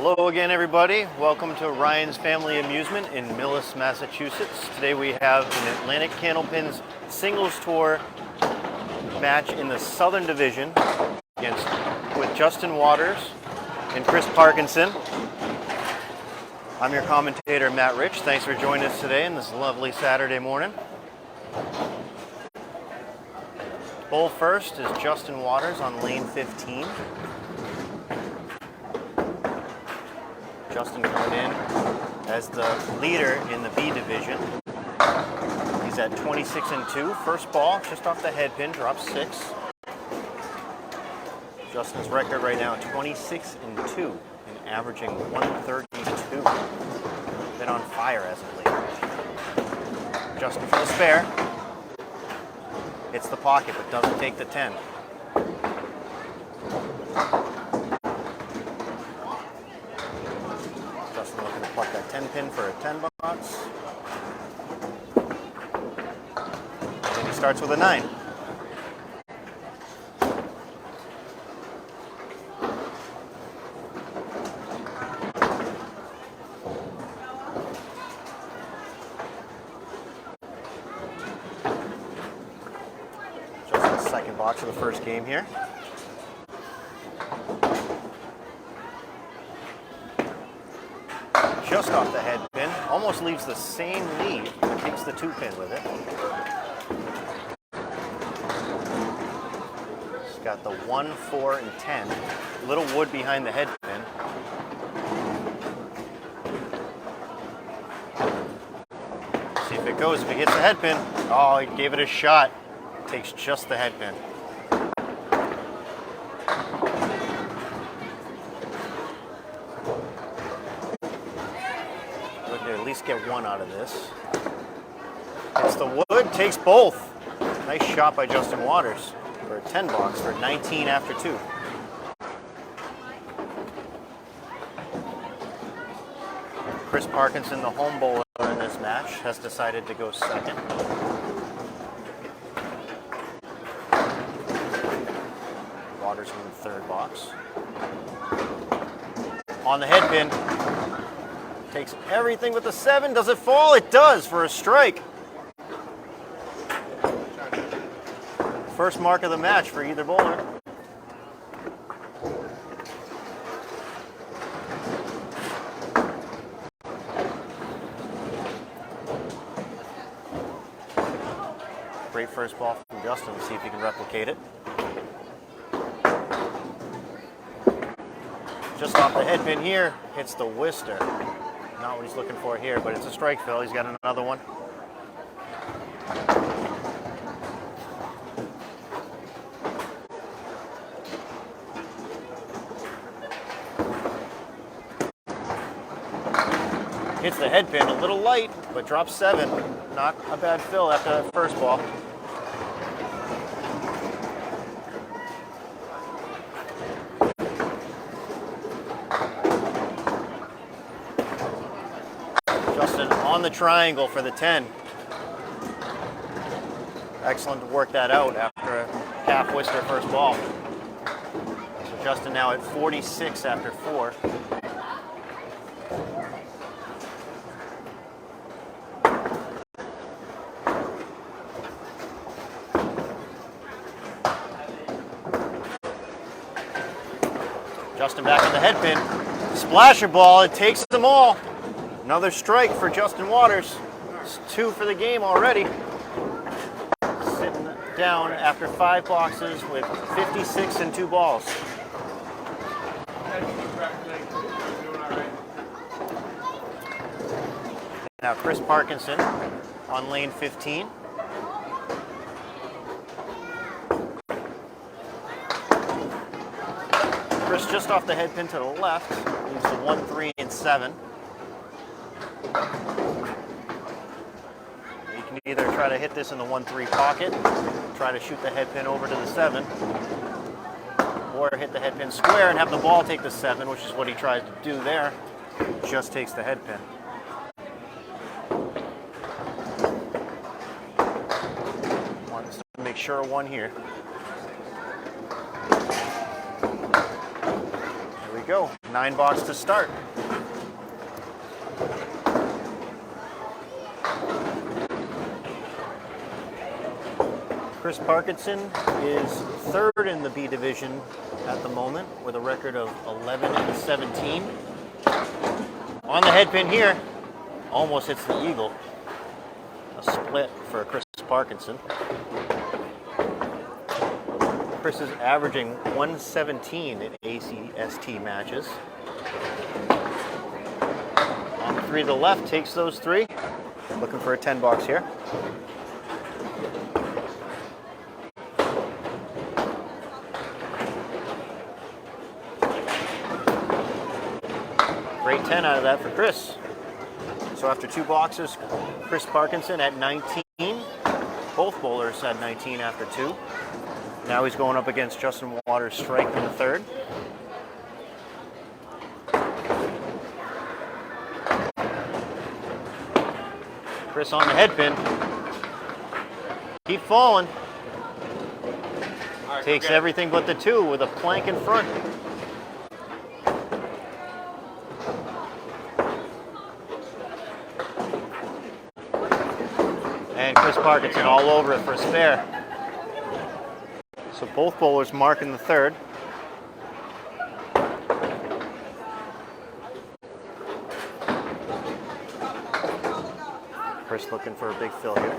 Hello again, everybody. Welcome to Ryan's Family Amusement in Millis, Massachusetts. Today we have an Atlantic Candlepin's Singles Tour match in the Southern Division with Justin Waters and Chris Parkinson. I'm your commentator, Matt Rich. Thanks for joining us today on this lovely Saturday morning. Bowl first is Justin Waters on lane 15. Justin coming in as the leader in the B division. He's at 26-2. First ball, just off the head pin, drops 6. Justin's record right now, 26-2, and averaging 132. Been on fire as of late. Justin for the spare. Hits the pocket, but doesn't take the 10. Justin looking to pluck that 10 pin for a 10 box. And he starts with a 9. Justin's second box of the first game here. Just off the head pin, almost leaves the same lead, but takes the 2 pin with it. He's got the 1, 4, and 10. Little wood behind the head pin. See if it goes. If it hits the head pin, oh, he gave it a shot. Takes just the head pin. At least get one out of this. Hits the wood, takes both. Nice shot by Justin Waters for a 10 box for 19 after 2. Chris Parkinson, the home bowler in this match, has decided to go second. Waters in the third box. On the head pin. Takes everything with the 7. Does it fall? It does for a strike. First mark of the match for either bowler. Great first ball from Justin. Let's see if he can replicate it. Just off the head pin here, hits the Worcester. Not what he's looking for here, but it's a strike, Phil. He's got another one. Hits the head pin, a little light, but drops 7. Not a bad fill after that first ball. Justin on the triangle for the 10. Excellent to work that out after a half Worcester first ball. So Justin now at 46 after 4. Justin back in the head pin. Splasher ball, it takes them all. Another strike for Justin Waters. It's 2 for the game already. Sitting down after 5 boxes with 56 and 2 balls. Now Chris Parkinson on lane 15. Chris just off the head pin to the left. Leaves the 1, 3, and 7. You can either try to hit this in the 1-3 pocket, try to shoot the head pin over to the 7, or hit the head pin square and have the ball take the 7, which is what he tries to do there. Just takes the head pin. Wants to make sure one here. go. 9 box to start. Chris Parkinson is third in the B division at the moment with a record of 11-17. On the head pin here, almost hits the eagle. A split for Chris Parkinson. Chris is averaging 117 in ACST matches. On the 3 to the left, takes those 3. Looking for a 10 box here. Great 10 out of that for Chris. So after 2 boxes, Chris Parkinson at 19. Both bowlers had 19 after 2. Now he's going up against Justin Waters' strike in the 3rd. Chris on the head pin. Keep falling. Right, takes everything but the 2 with a plank in front. And Chris Parkinson all over it for a spare. So both bowlers marking the 3rd. Chris looking for a big fill here.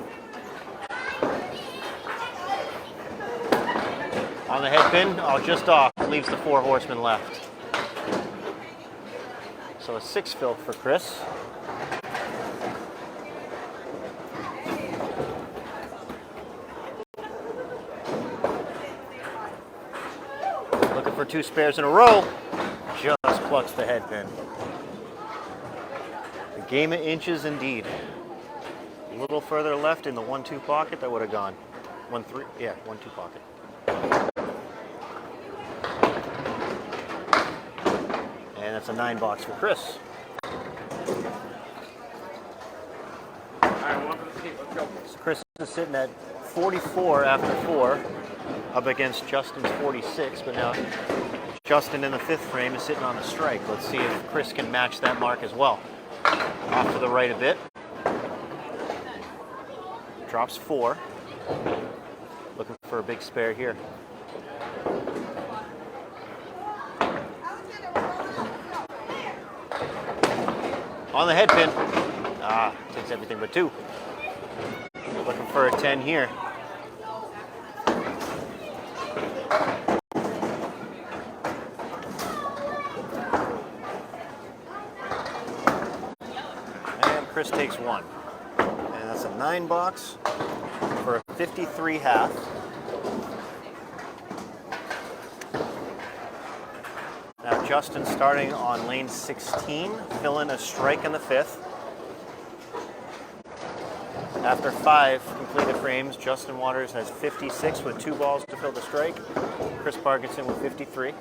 On the head pin, just off, leaves the 4 horsemen left. So a 6 fill for Chris. Looking for 2 spares in a row, just plucks the head pin. A game of inches indeed. A little further left in the 1-2 pocket, that would have gone. 1-3, yeah, 1-2 pocket. And that's a 9 box for Chris. So Chris is sitting at 44 after 4, up against Justin's 46, but now Justin in the 5th frame is sitting on a strike. Let's see if Chris can match that mark as well. Off to the right a bit. Drops 4. Looking for a big spare here. On the head pin. Takes everything but 2. Looking for a 10 here. And Chris takes 1. And that's a 9 box for a 53 half. Now Justin starting on lane 16, filling a strike in the 5th. After 5 completed frames, Justin Waters has 56 with 2 balls to fill the strike. Chris Parkinson with 53.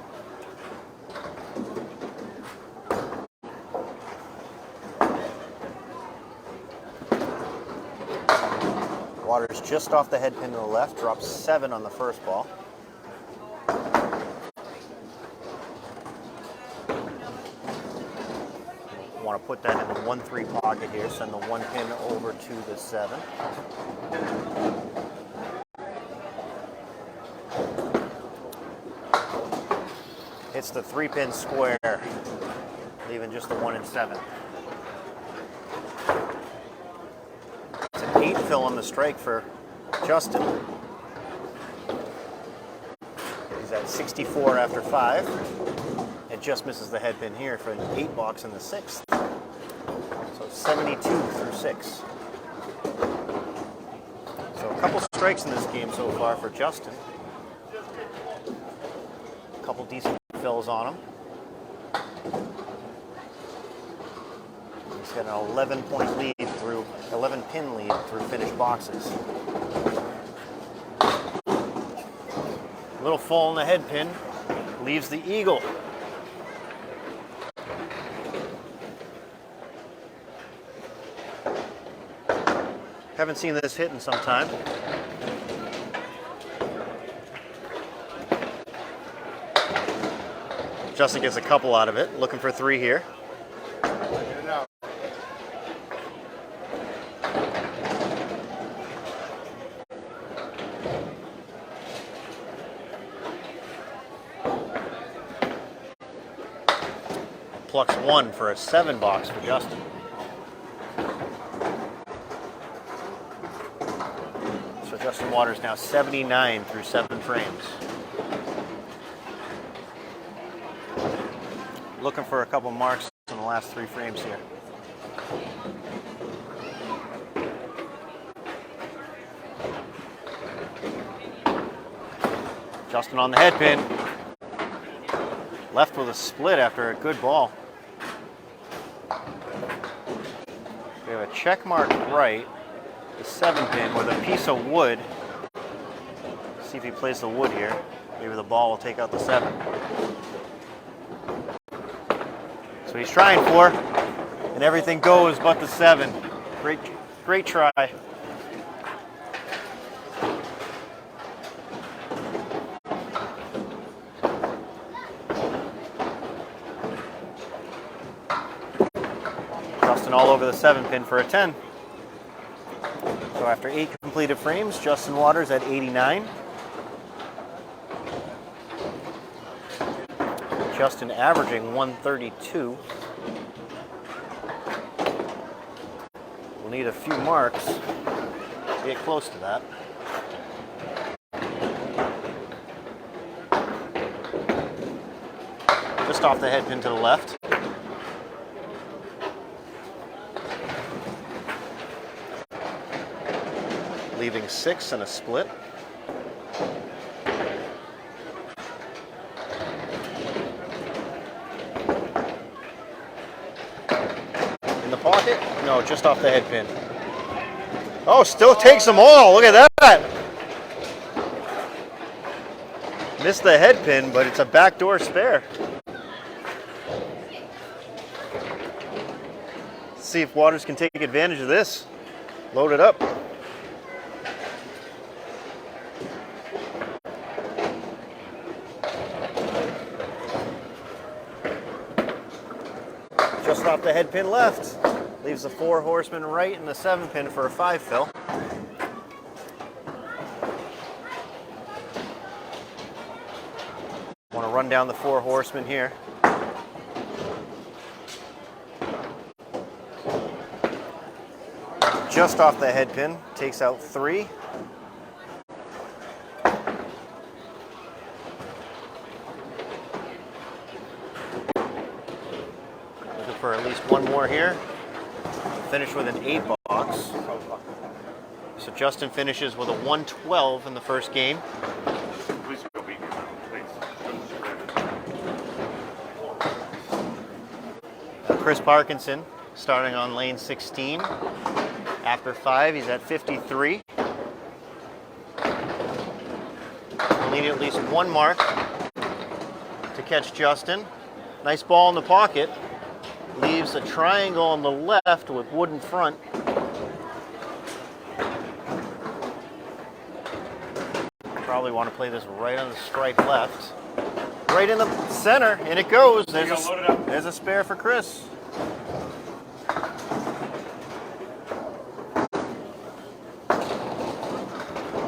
Waters just off the head pin to the left, drops 7 on the first ball. Want to put that in the 1-3 pocket here, send the 1 pin over to the 7. Hits the 3 pin square, leaving just the 1 and 7. It's an 8 fill on the strike for Justin. He's at 64 after 5. It just misses the head pin here for an 8 box in the 6th. So 72 through 6. So a couple strikes in this game so far for Justin. A couple decent fills on him. He's got an 11 pin lead through finished boxes. A little fall in the head pin, leaves the eagle. Haven't seen this hit in some time. Justin gets a couple out of it. Looking for 3 here. Plucks 1 for a 7 box for Justin. So Justin Waters now 79 through 7 frames. Looking for a couple marks in the last 3 frames here. Justin on the head pin. Left with a split after a good ball. We have a check mark right, the 7 pin with a piece of wood. See if he plays the wood here. Maybe the ball will take out the 7. So he's trying for, and everything goes but the 7. Great try. Justin all over the 7 pin for a 10. So after 8 completed frames, Justin Waters at 89. Justin averaging 132. We'll need a few marks to get close to that. Just off the head pin to the left. Leaving 6 and a split. In the pocket? No, just off the head pin. Oh, still takes them all. Look at that. Missed the head pin, but it's a backdoor spare. Let's see if Waters can take advantage of this. Load it up. Just off the head pin left. Leaves the 4 horsemen right and the 7 pin for a 5 fill. Want to run down the 4 horsemen here. Just off the head pin, takes out 3. For at least 1 more here. Finish with an 8 box. So Justin finishes with a 112 in the first game. Chris Parkinson starting on lane 16. After 5, he's at 53. We'll need at least 1 mark to catch Justin. Nice ball in the pocket. Leaves a triangle on the left with wood in front. Probably want to play this right on the stripe left. Right in the center, and it goes. There's a spare for Chris.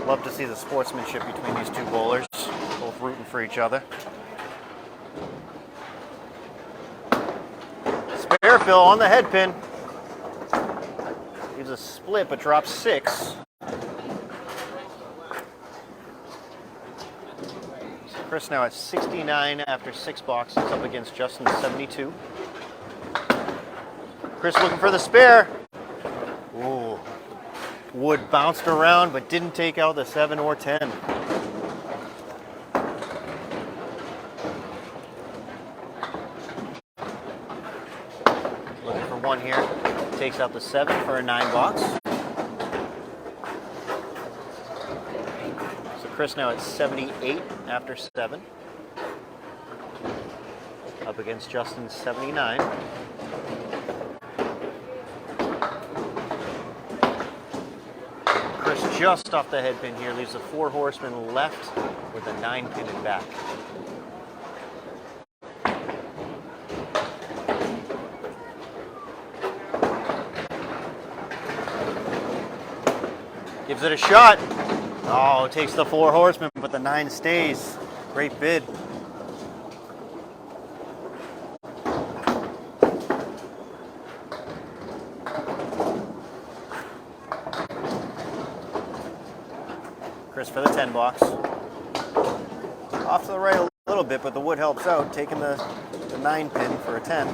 Love to see the sportsmanship between these 2 bowlers, both rooting for each other. Spare fill on the head pin. Gives a split, but drops 6. So Chris now at 69 after 6 boxes, up against Justin 72. Chris looking for the spare. Ooh. Wood bounced around, but didn't take out the 7 or 10. Looking for 1 here. Takes out the 7 for a 9 box. So Chris now at 78 after 7. Up against Justin's 79. Chris just off the head pin here, leaves the 4 horsemen left with a 9 pin in back. Gives it a shot. Oh, takes the 4 horsemen, but the 9 stays. Great bid. Chris for the 10 box. Off to the right a little bit, but the wood helps out, taking the 9 pin for a 10.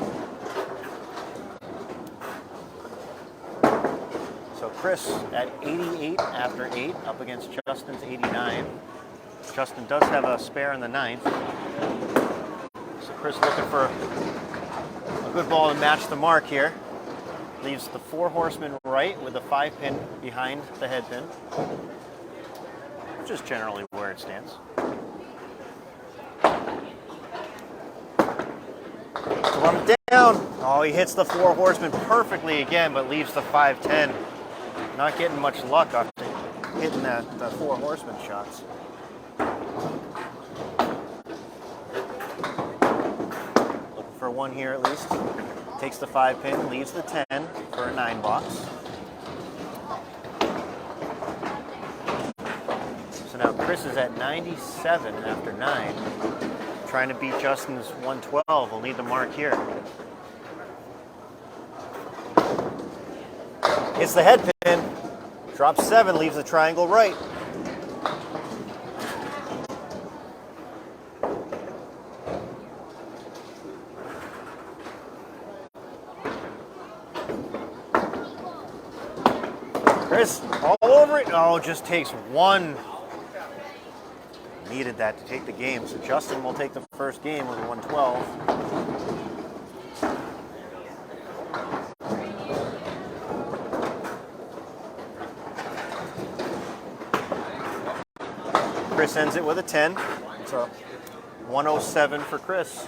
So Chris at 88 after 8, up against Justin's 89. Justin does have a spare in the 9th. So Chris looking for a good ball to match the mark here. Leaves the 4 horsemen right with the 5 pin behind the head pin, which is generally where it stands. Run down. Oh, he hits the 4 horsemen perfectly again, but leaves the 5-10. Not getting much luck after hitting the 4 horsemen shots. Looking for one here at least. Takes the 5 pin, leaves the 10 for a 9 box. So now Chris is at 97 after 9. Trying to beat Justin's 112. We'll need the mark here. Hits the head pin. Drops 7, leaves the triangle right. Chris, all over it. Oh, just takes 1. Needed that to take the game. So Justin will take the first game with a 112. Chris ends it with a 10. It's a 107 for Chris.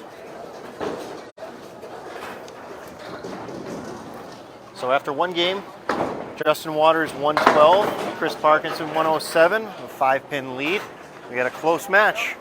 So after one game, Justin Waters 112, Chris Parkinson 107, a 5-pin lead. We got a close match.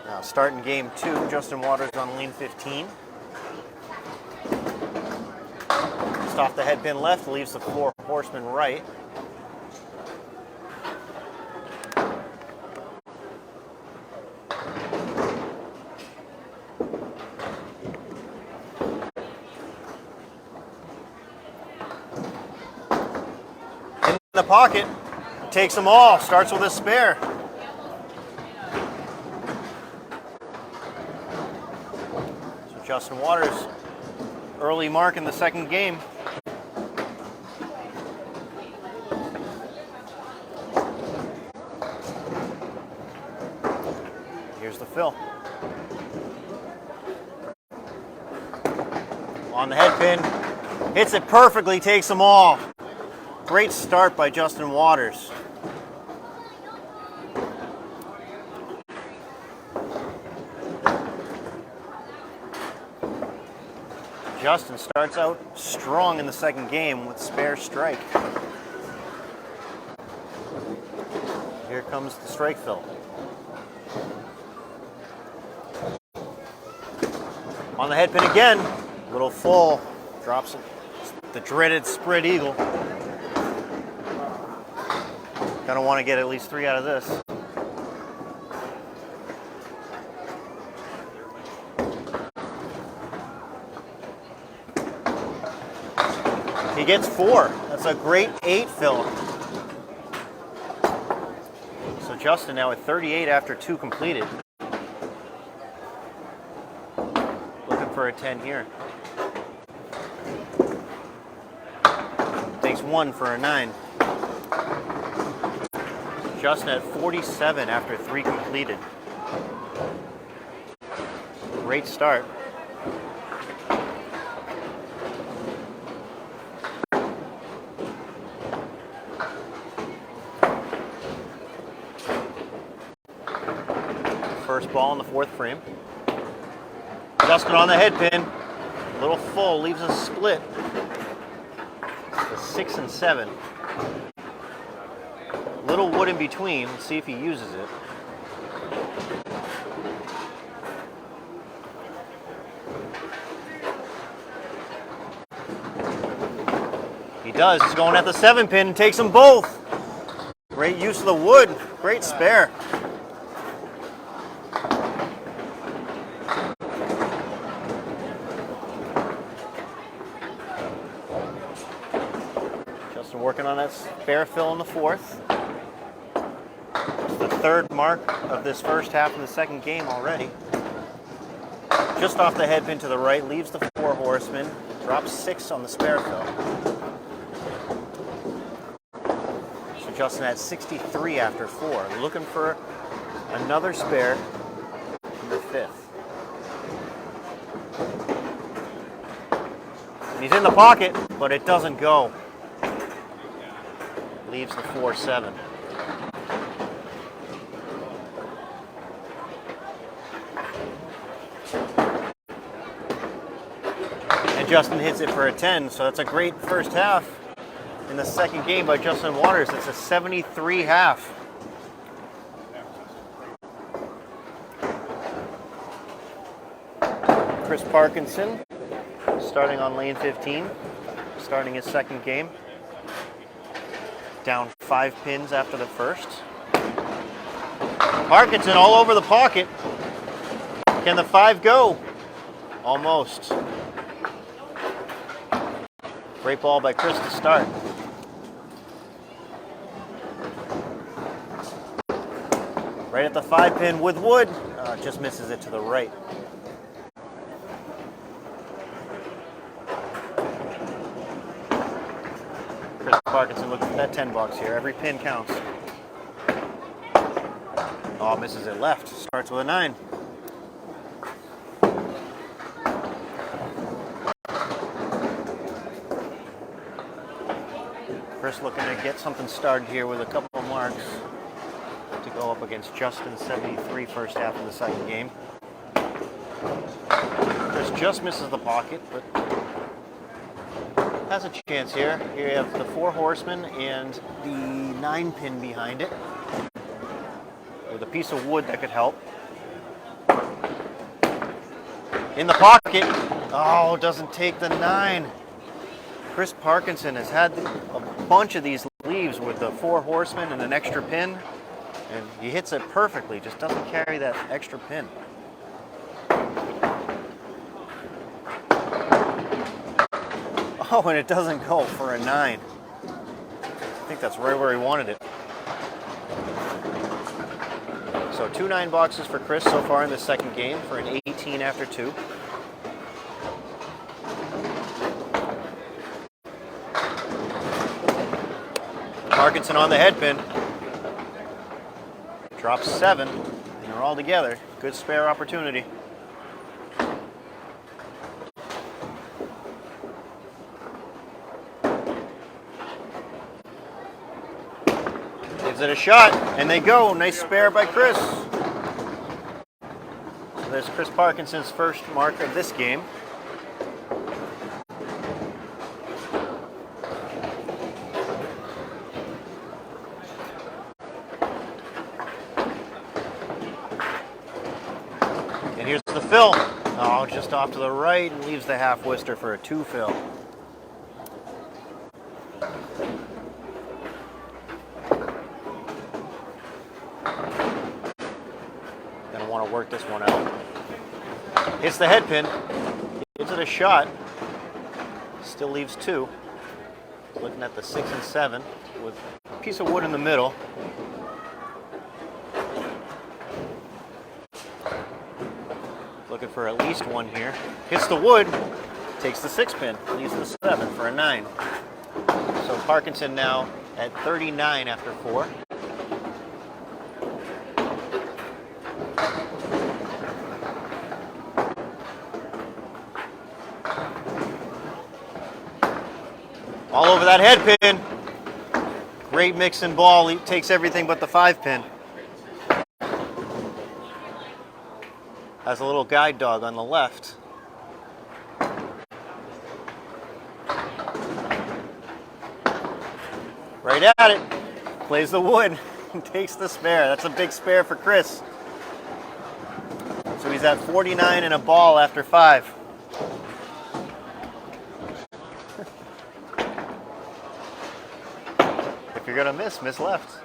Now starting game 2, Justin Waters on lane 15. Just off the head pin left, leaves the 4 horsemen right. In the pocket, takes them all, starts with a spare. So Justin Waters, early mark in the second game. Here's the fill. On the head pin, hits it perfectly, takes them all. Great start by Justin Waters. Justin starts out strong in the second game with spare strike. Here comes the strike fill. On the head pin again, little full, drops it. The dreaded spread eagle. Gonna want to get at least 3 out of this. He gets 4. That's a great 8 fill. So Justin now at 38 after 2 completed. Looking for a 10 here. Takes 1 for a 9. Justin at 47 after 3 completed. Great start. First ball in the 4th frame. Justin on the head pin. little full, leaves a split. The 6 and 7. Little wood in between. Let's see if he uses it. He does. He's going at the 7 pin and takes them both. Great use of the wood. Great spare. Justin working on that spare fill in the 4th. It's the 3rd mark of this first half of the 2nd game already. Just off the head pin to the right, leaves the 4 horsemen, drops 6 on the spare fill. So Justin at 63 after 4, looking for another spare in the 5th. And he's in the pocket, but it doesn't go. Leaves the 4-7. And Justin hits it for a 10, so that's a great first half in the 2nd game by Justin Waters. It's a 73 half. Chris Parkinson starting on lane 15, starting his 2nd game. Down 5 pins after the 1st. Parkinson all over the pocket. Can the 5 go? Almost. Great ball by Chris to start. Right at the 5 pin with wood. Just misses it to the right. Chris Parkinson looking for that 10 bucks here. Every pin counts. Oh, misses it left. Starts with a 9. Chris looking to get something started here with a couple of marks to go up against Justin 73 first half of the 2nd game. Chris just misses the pocket, but has a chance here. Here you have the 4 horsemen and the 9 pin behind it with a piece of wood that could help. In the pocket. Oh, doesn't take the 9. Chris Parkinson has had a bunch of these leaves with the 4 horsemen and an extra pin, and he hits it perfectly, just doesn't carry that extra pin. Oh, and it doesn't go for a 9. I think that's right where he wanted it. So 2 9 boxes for Chris so far in the 2nd game for an 18 after 2. Parkinson on the head pin. Drops 7, and they're all together. Good spare opportunity. Gives it a shot, and they go. Nice spare by Chris. So there's Chris Parkinson's first mark of this game. And here's the fill. Oh, just off to the right and leaves the half Worcester for a 2 fill. Gonna want to work this one out. Hits the head pin. Gives it a shot. Still leaves 2. Looking at the 6 and 7 with a piece of wood in the middle. Looking for at least 1 here. Hits the wood, takes the 6 pin, leaves the 7 for a 9. So Parkinson now at 39 after 4. All over that head pin. Great mix and ball. He takes everything but the 5 pin. Has a little guide dog on the left. Right at it. Plays the wood. Takes the spare. That's a big spare for Chris. So he's at 49 and a ball after 5. If you're gonna miss left.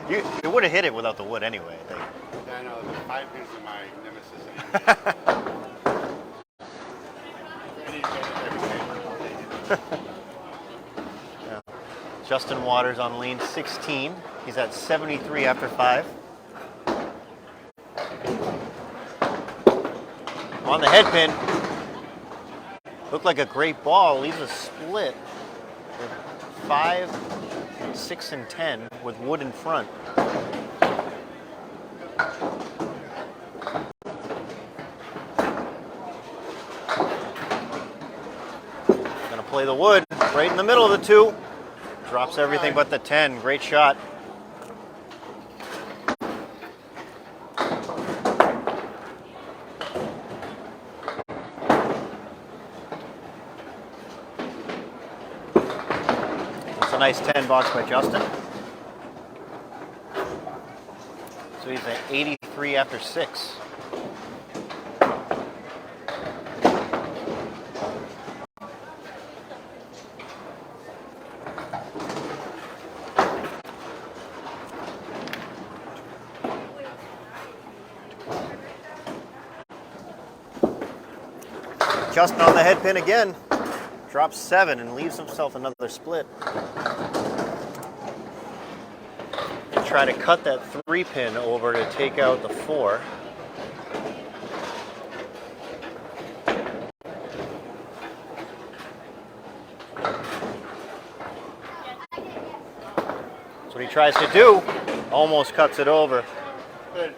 You would have hit it without the wood anyway, I think. Yeah, I know. The 5 pins are my nemesis. I need to get it every day. Yeah. Justin Waters on lane 16. He's at 73 after 5. On the head pin. Looked like a great ball. Leaves a split. 5, 6, and 10 with wood in front. Gonna play the wood right in the middle of the 2. Drops everything but the 10. Great shot. A nice 10 box by Justin. So he's at 83 after 6. Justin on the head pin again. Drops 7 and leaves himself another split. Try to cut that 3 pin over to take out the 4. That's what he tries to do. Almost cuts it over. Good.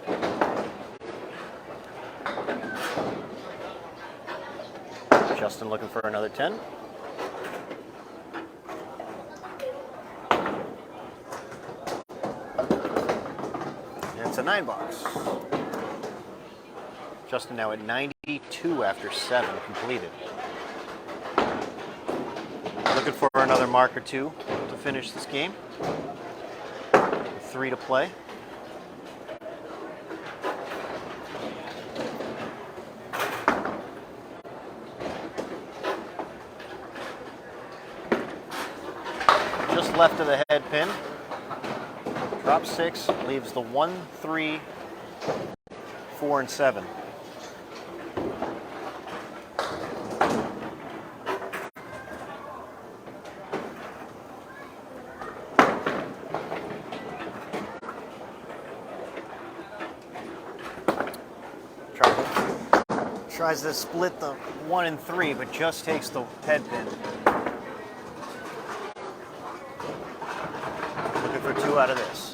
Justin looking for another 10. It's a 9 box. Justin now at 92 after 7 completed. Looking for another mark or 2 to finish this game. 3 to play. Just left of the head pin. Drop 6, leaves the 1, 3, 4, and 7. Tries to split the 1 and 3, but just takes the head pin. Looking for 2 out of this.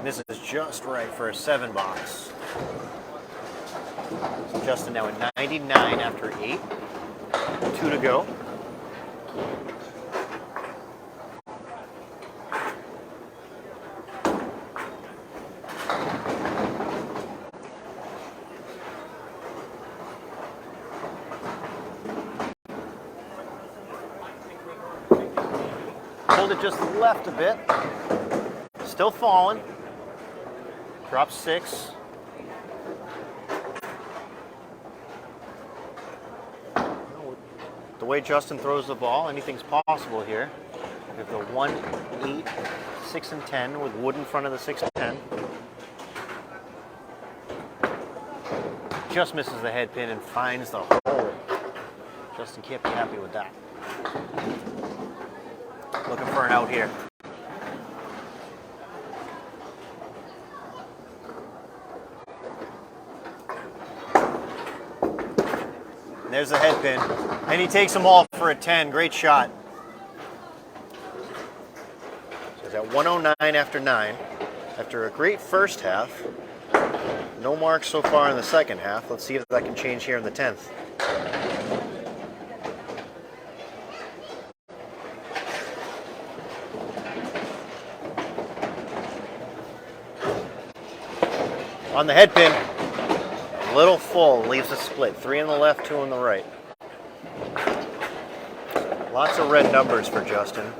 This is just right for a 7 box. So Justin now at 99 after 8. 2 to go. Hold it just left a bit. Still falling. Drop 6. The way Justin throws the ball, anything's possible here. We have the 1, 8, 6, and 10 with wood in front of the 6 and 10. Just misses the head pin and finds the hole. Justin can't be happy with that. Looking for an out here. And there's the head pin. And he takes them all for a 10. Great shot. So he's at 109 after 9. After a great first half. No marks so far in the second half. Let's see if that can change here in the 10th. On the head pin. Little full, leaves a split. 3 on the left, 2 on the right. Lots of red numbers for Justin.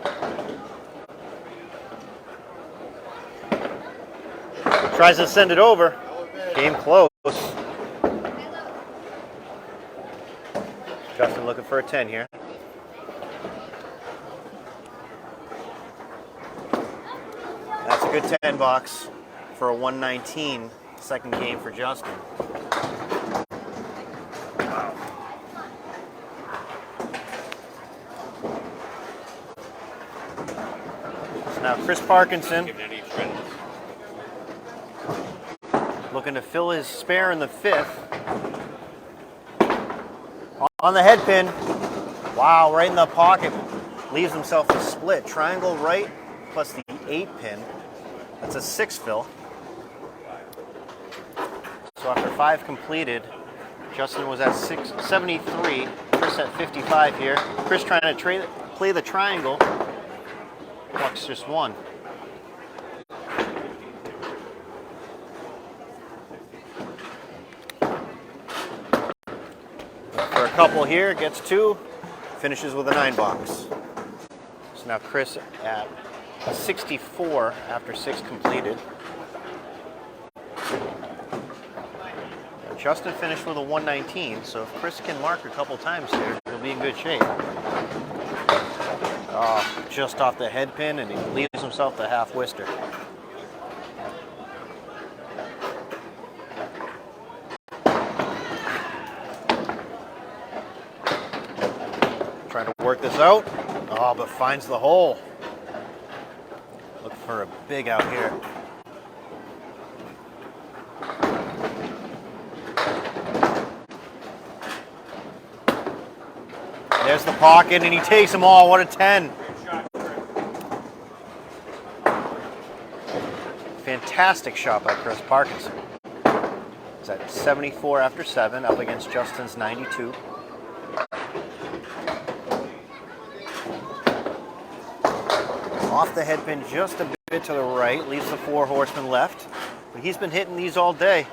Tries to send it over. Game close. Justin looking for a 10 here. That's a good 10 box for a 119 second game for Justin. Wow. So now Chris Parkinson looking to fill his spare in the 5th. On the head pin. Wow, right in the pocket. Leaves himself a split. Triangle right plus the 8 pin. That's a 6 fill. So after 5 completed, Justin was at 73. Chris at 55 here. Chris trying to play the triangle. Bucks just 1. For a couple here, gets 2, finishes with a 9 box. So now Chris at 64 after 6 completed. Justin finished with a 119, so if Chris can mark a couple times here, he'll be in good shape. Oh, just off the head pin, and he leaves himself the half Worcester. Trying to work this out. Oh, but finds the hole. Look for a big out here. There's the pocket, and he takes them all. What a 10. Fantastic shot by Chris Parkinson. He's at 74 after 7, up against Justin's 92. Off the head pin just a bit to the right, leaves the 4 horsemen left. But he's been hitting these all day.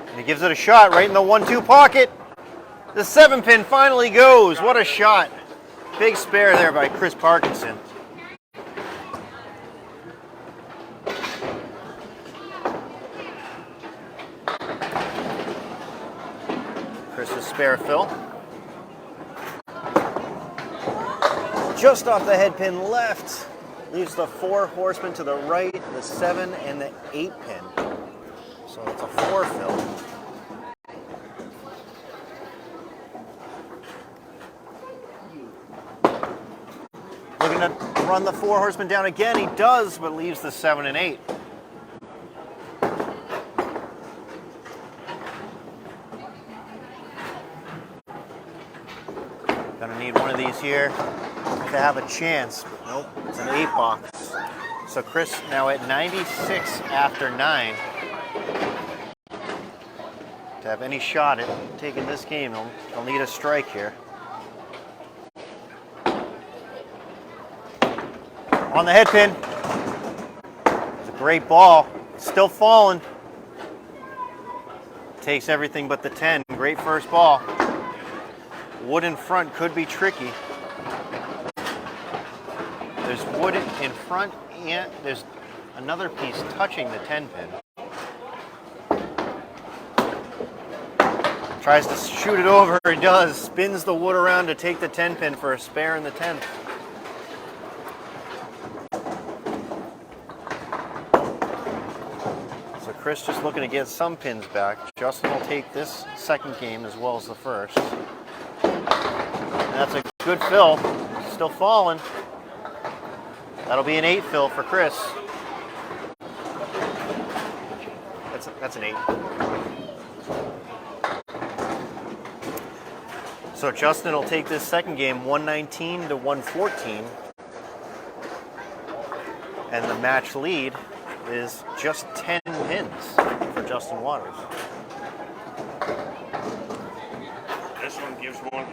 And he gives it a shot right in the 1-2 pocket. The 7 pin finally goes. What a shot. Big spare there by Chris Parkinson. Chris's spare fill. Just off the head pin left. Leaves the 4 horsemen to the right, the 7 and the 8 pin. So it's a 4 fill. Looking to run the 4 horsemen down again. He does, but leaves the 7 and 8. Gonna need one of these here to have a chance, but nope, it's an 8 box. So Chris now at 96 after 9. To have any shot at taking this game, he'll need a strike here. On the head pin. It's a great ball. Still falling. Takes everything but the 10. Great first ball. Wood in front could be tricky. There's wood in front and there's another piece touching the 10 pin. Tries to shoot it over, he does. Spins the wood around to take the 10 pin for a spare in the 10th. So Chris just looking to get some pins back. Justin will take this second game as well as the first. And that's a good fill. Still falling. That'll be an 8 fill for Chris. That's an 8. So Justin will take this second game 119 to 114. And the match lead is just 10 pins for Justin Waters. This one gives 1.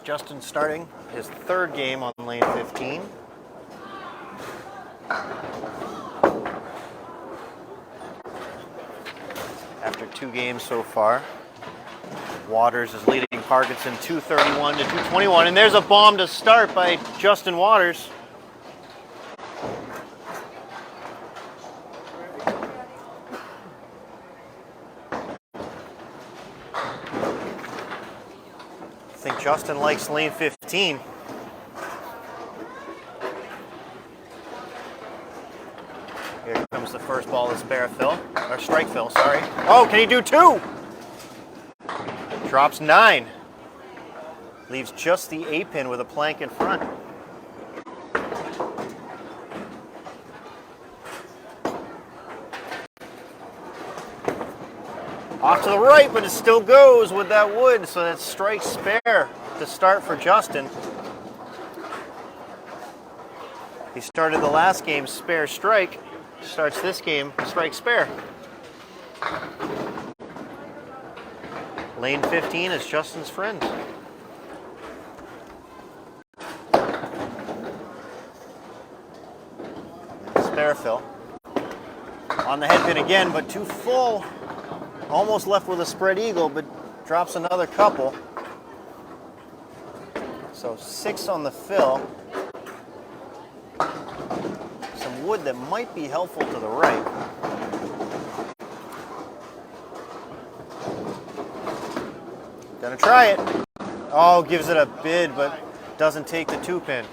Justin starting his third game on lane 15. After 2 games so far, Waters is leading Parkinson 231 to 221, and there's a bomb to start by Justin Waters. I think Justin likes lane 15. Here comes the first ball to spare Phil, or strike Phil, sorry. Oh, can he do 2? Drops 9. Leaves just the A pin with a plank in front. Off to the right, but it still goes with that wood, so that's strike spare to start for Justin. He started the last game spare strike, starts this game strike spare. Lane 15 is Justin's friend. Spare Phil. On the head pin again, but too full. Almost left with a spread eagle, but drops another couple. So 6 on the fill. Some wood that might be helpful to the right. Gonna try it. Oh, gives it a bid, but doesn't take the 2 pin.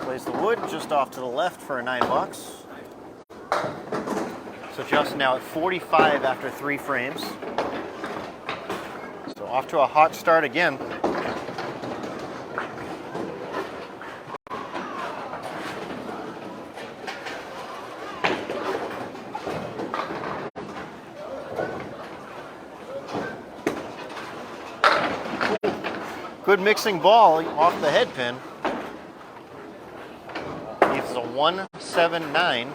Plays the wood just off to the left for a $9. So Justin now at 45 after 3 frames. So off to a hot start again. Good mixing ball off the head pin. Leaves a 179.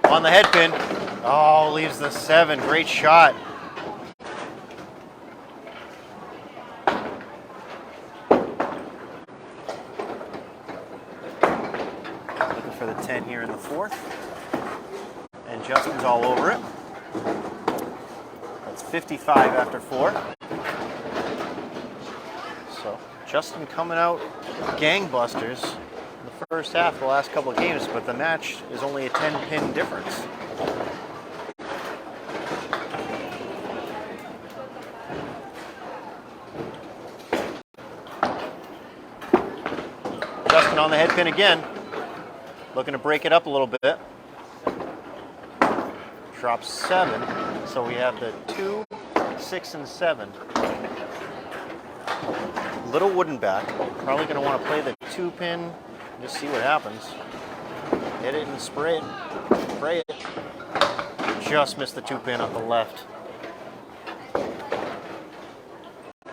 On the head pin. Oh, leaves the 7. Great shot. For the 10 here in the 4th. And Justin's all over it. That's 55 after 4. So Justin coming out gangbusters in the first half, the last couple of games, but the match is only a 10-pin difference. Justin on the head pin again. Looking to break it up a little bit. Drops 7. So we have the 2, 6, and 7. Little wooden back. Probably going to want to play the 2 pin and just see what happens. Hit it and spray it. Spray it. Just missed the 2 pin on the left.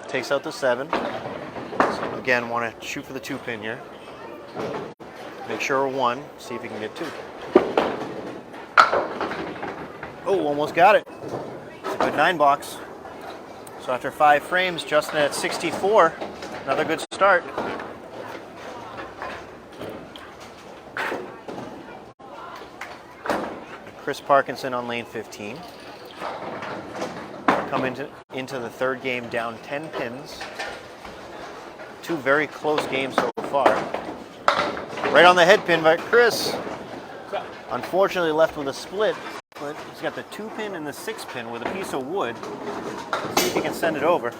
Takes out the 7. So again, want to shoot for the 2 pin here. Make sure we're 1, see if you can get 2. Oh, almost got it. It's a good 9-box. So after 5 frames, Justin at 64. Another good start. Chris Parkinson on lane 15. Come into the 3rd game down 10 pins. 2 very close games so far. Right on the head pin by Chris. Unfortunately left with a split, but he's got the 2 pin and the 6 pin with a piece of wood. See if he can send it over.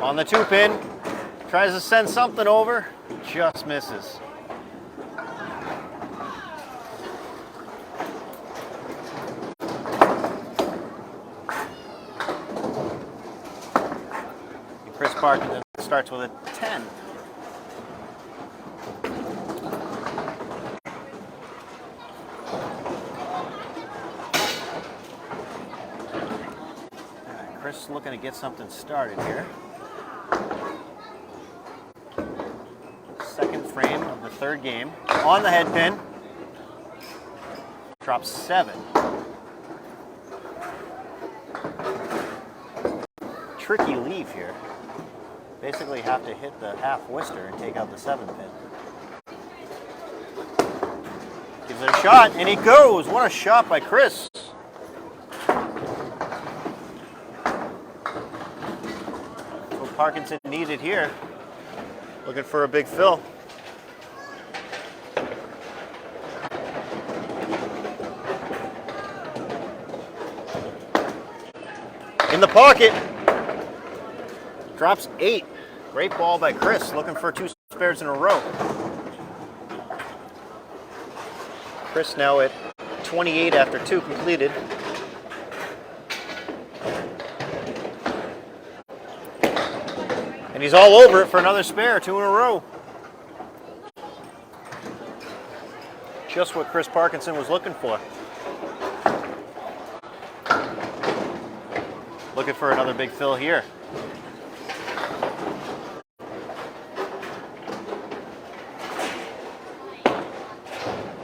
On the 2 pin, Tries to send something over, just misses. And Chris Parkinson starts with a 10. Chris looking to get something started here. Second frame of the third game. On the head pin. Drops 7. Tricky leave here. Basically have to hit the half Worcester and take out the 7 pin. Gives it a shot, and he goes. What a shot by Chris. Parkinson needed here. Looking for a big fill. In the pocket. Drops 8. Great ball by Chris. Looking for 2 spares in a row. Chris now at 28 after 2 completed. And he's all over it for another spare, 2 in a row. Just what Chris Parkinson was looking for. Looking for another big fill here.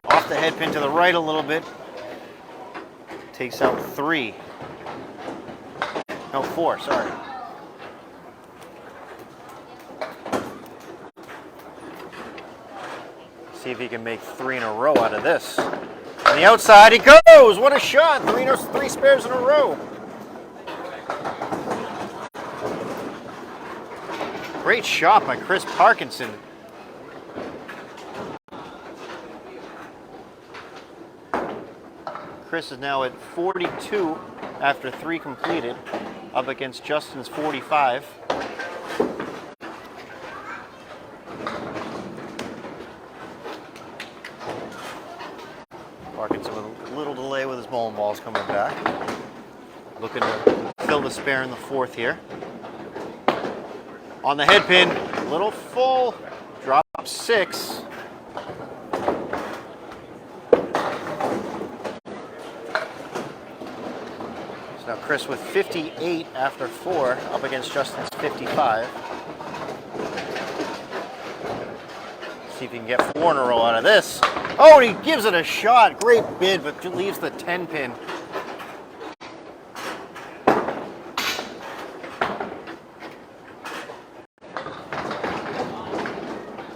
Off the head pin to the right a little bit. Takes out 3. No, 4, sorry. See if he can make 3 in a row out of this. On the outside, he goes! What a shot! 3 spares in a row. Great shot by Chris Parkinson. Chris is now at 42 after 3 completed, up against Justin's 45. Parkinson with a little delay with his bowling balls coming back. Looking to fill the spare in the 4th here. On the head pin, a little full, drop 6. So now Chris with 58 after 4, up against Justin's 55. See if he can get 4 in a row out of this. Oh, and he gives it a shot. Great bid, but leaves the 10 pin.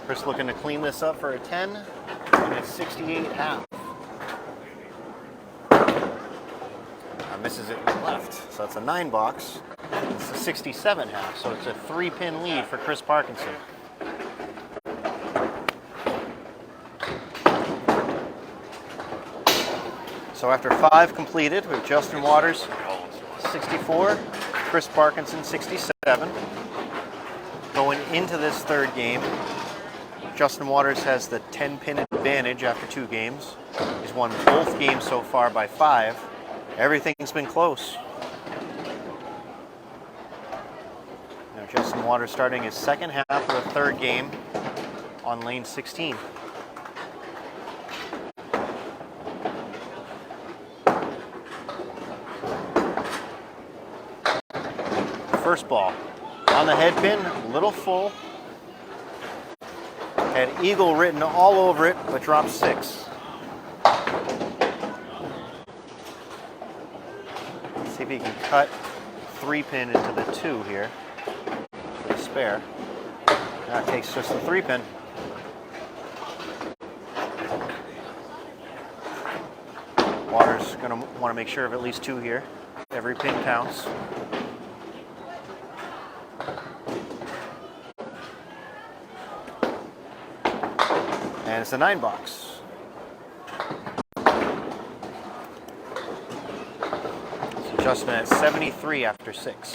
Chris looking to clean this up for a 10, and it's 68 half. Misses it in the left, so that's a 9 box. It's a 67 half, so it's a 3 pin lead for Chris Parkinson. So after 5 completed, we have Justin Waters 64, Chris Parkinson 67. Going into this 3rd game, Justin Waters has the 10 pin advantage after 2 games. He's won both games so far by 5. Everything's been close. Now Justin Waters starting his 2nd half of the 3rd game on lane 16. First ball on the head pin, a little full. Had eagle written all over it, but dropped 6. See if he can cut 3 pin into the 2 here. Spare. Now it takes just the 3 pin. Waters going to want to make sure of at least 2 here. Every pin counts. And it's a 9 box. So Justin at 73 after 6.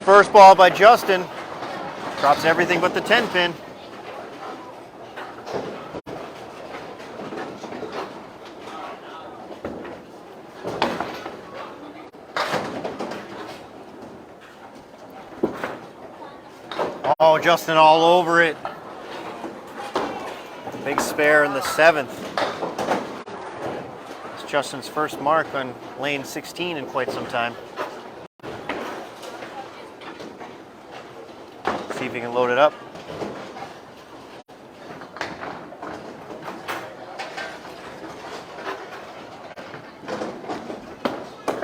First ball by Justin. Drops everything but the 10 pin. Oh, Justin all over it. Big spare in the 7th. It's Justin's first mark on lane 16 in quite some time. See if he can load it up.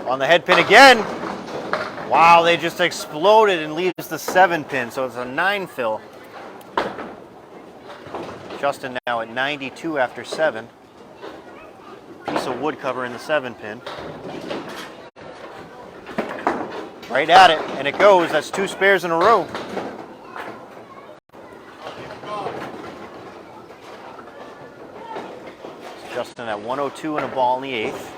On the head pin again. Wow, they just exploded and leaves the 7 pin, so it's a 9 fill. Justin now at 92 after 7. Piece of wood cover in the 7 pin. Right at it, and it goes. That's 2 spares in a row. Justin at 102 and a ball in the 8th.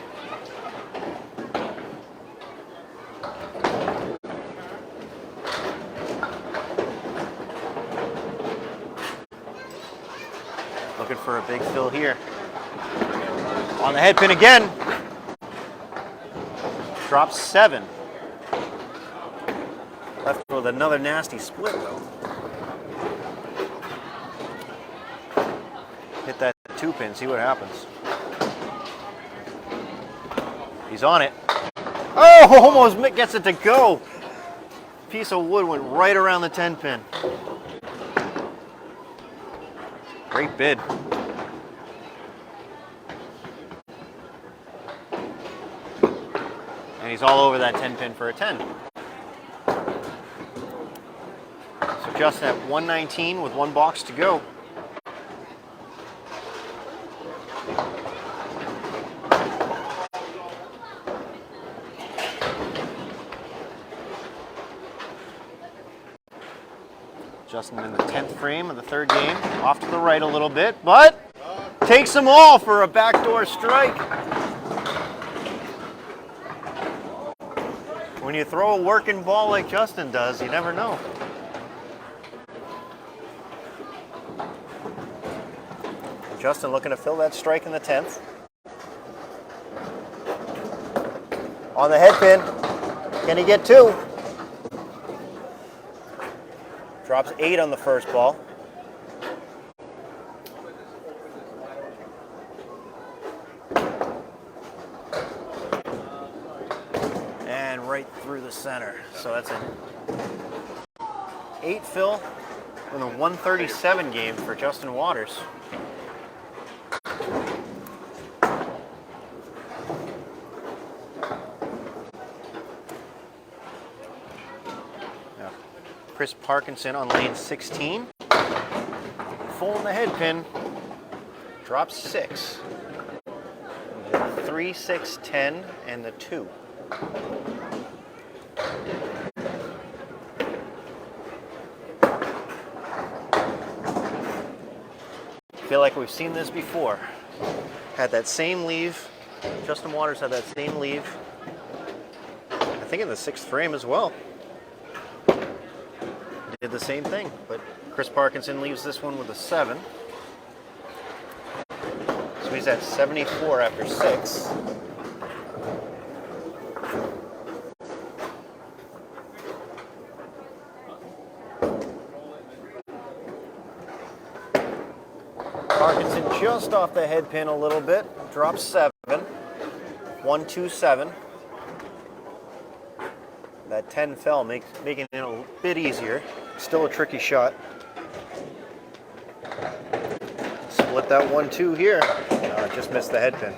Looking for a big fill here. On the head pin again. Drops 7. Left with another nasty split though. Hit that 2 pin, see what happens. He's on it. Oh, almost gets it to go. Piece of wood went right around the 10 pin. Great bid. And he's all over that 10 pin for a 10. So Justin at 119 with 1 box to go. Justin in the 10th frame of the 3rd game. Off to the right a little bit, but takes them all for a backdoor strike. When you throw a working ball like Justin does, you never know. Justin looking to fill that strike in the 10th. On the head pin. Can he get 2? Drops 8 on the first ball. And right through the center. So that's an 8 fill in a 137 game for Justin Waters. Chris Parkinson on lane 16. Full in the head pin. Drops 6. 3, 6, 10, and the 2. Feel like we've seen this before. Had that same leave. Justin Waters had that same leave. I think in the 6th frame as well. Did the same thing, but Chris Parkinson leaves this one with a 7. So he's at 74 after 6. Parkinson just off the head pin a little bit, drops 7. 1, 2, 7. That 10 fell, making it a bit easier. Still a tricky shot. Split that 1-2 here. Just missed the head pin.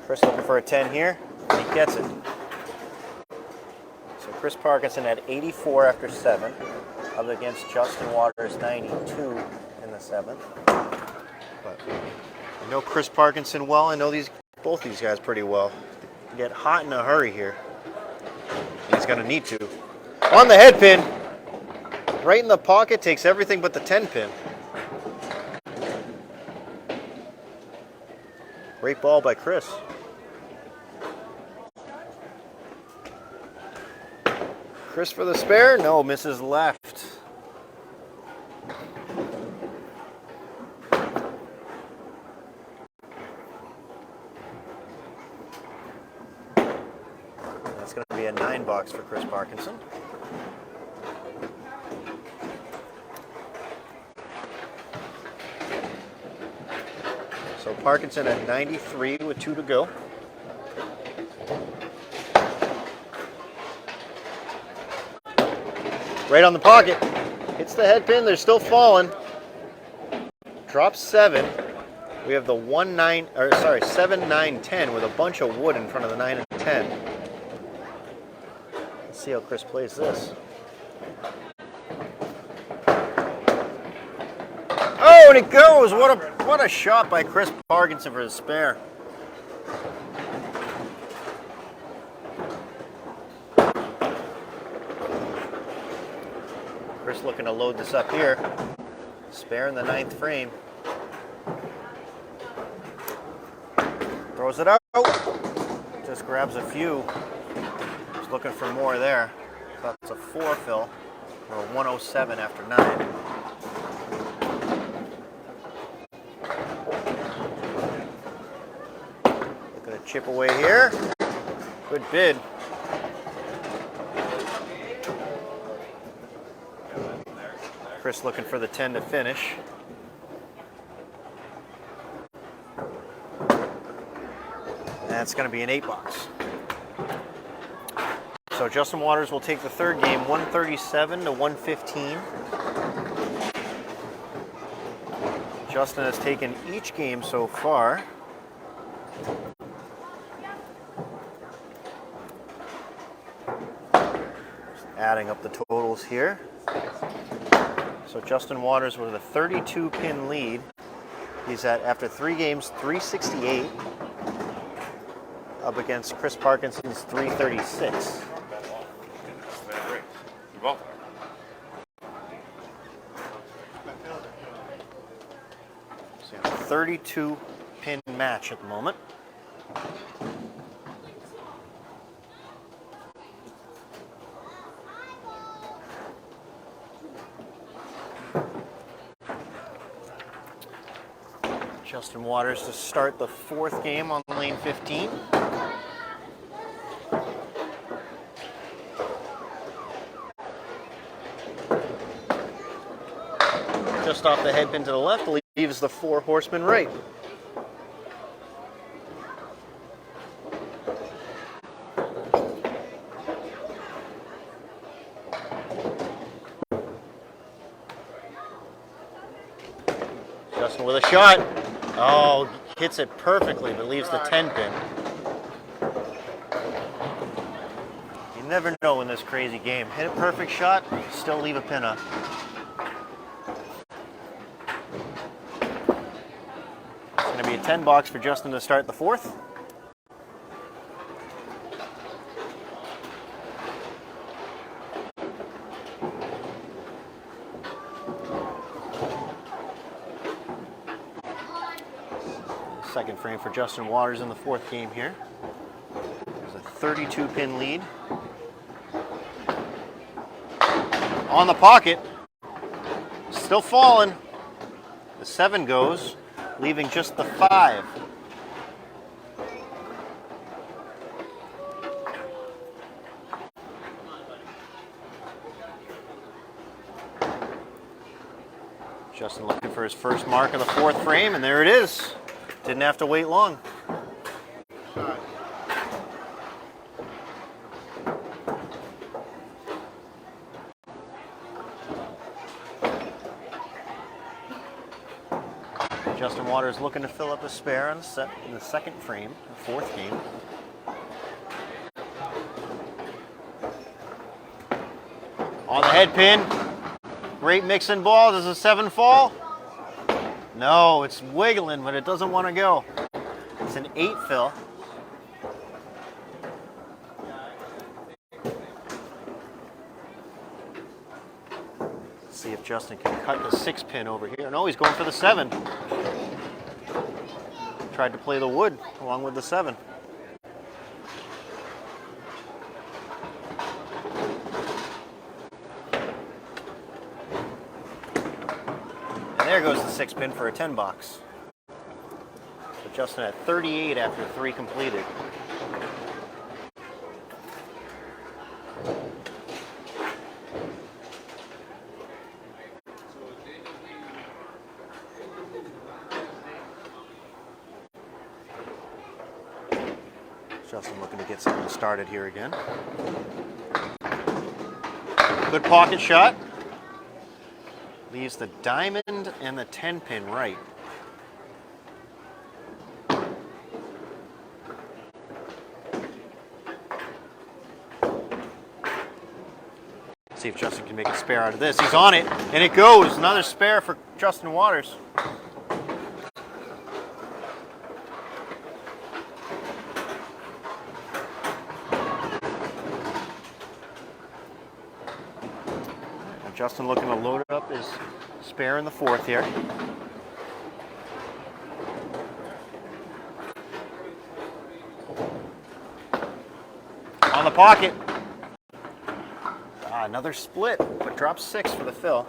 Chris looking for a 10 here. He gets it. So Chris Parkinson at 84 after 7. Up against Justin Waters, 92 in the 7th. But I know Chris Parkinson well. I know both these guys pretty well. They get hot in a hurry here. He's going to need to. On the head pin. Right in the pocket, takes everything but the 10 pin. Great ball by Chris. Chris for the spare. No, misses left. That's going to be a 9 box for Chris Parkinson. So Parkinson at 93 with 2 to go. Right on the pocket. Hits the head pin. They're still falling. Drops 7. We have the 7, 9, 10 with a bunch of wood in front of the 9 and 10. Let's see how Chris plays this. Oh, and it goes! What a shot by Chris Parkinson for his spare. Chris looking to load this up here. Spare in the 9th frame. Throws it out. Just grabs a few. He's looking for more there. That's a 4 fill or a 107 after 9. Looking to chip away here. Good bid. Chris looking for the 10 to finish. That's going to be an 8 box. So Justin Waters will take the 3rd game, 137 to 115. Justin has taken each game so far. Just adding up the totals here. So Justin Waters with a 32 pin lead. He's at, after 3 games, 368 up against Chris Parkinson's 336. So 32 pin match at the moment. Justin Waters to start the 4th game on lane 15. Just off the head pin to the left, leaves the 4 horsemen right. Justin with a shot. Oh, hits it perfectly, but leaves the 10 pin. You never know in this crazy game. Hit a perfect shot, still leave a pin up. It's going to be a 10 box for Justin to start the 4th. Second frame for Justin Waters in the 4th game here. There's a 32 pin lead. On the pocket. Still falling. The 7 goes, leaving just the 5. Justin looking for his first mark of the 4th frame, and there it is. Didn't have to wait long. Justin Waters looking to fill up a spare on the in the 2nd frame, the 4th game. On the head pin. Great mixing ball. Does a 7 fall? No, it's wiggling, but it doesn't want to go. It's an 8 fill. Let's see if Justin can cut the 6 pin over here. No, he's going for the 7. tried to play the wood along with the 7. And there goes the 6 pin for a 10 box. So Justin at 38 after 3 completed. Justin looking to get something started here again. Good pocket shot. Leaves the diamond and the 10 pin right. See if Justin can make a spare out of this. He's on it, and it goes. Another spare for Justin Waters. Justin looking to load up his spare in the 4th here. On the pocket. Another split, but drops 6 for the fill.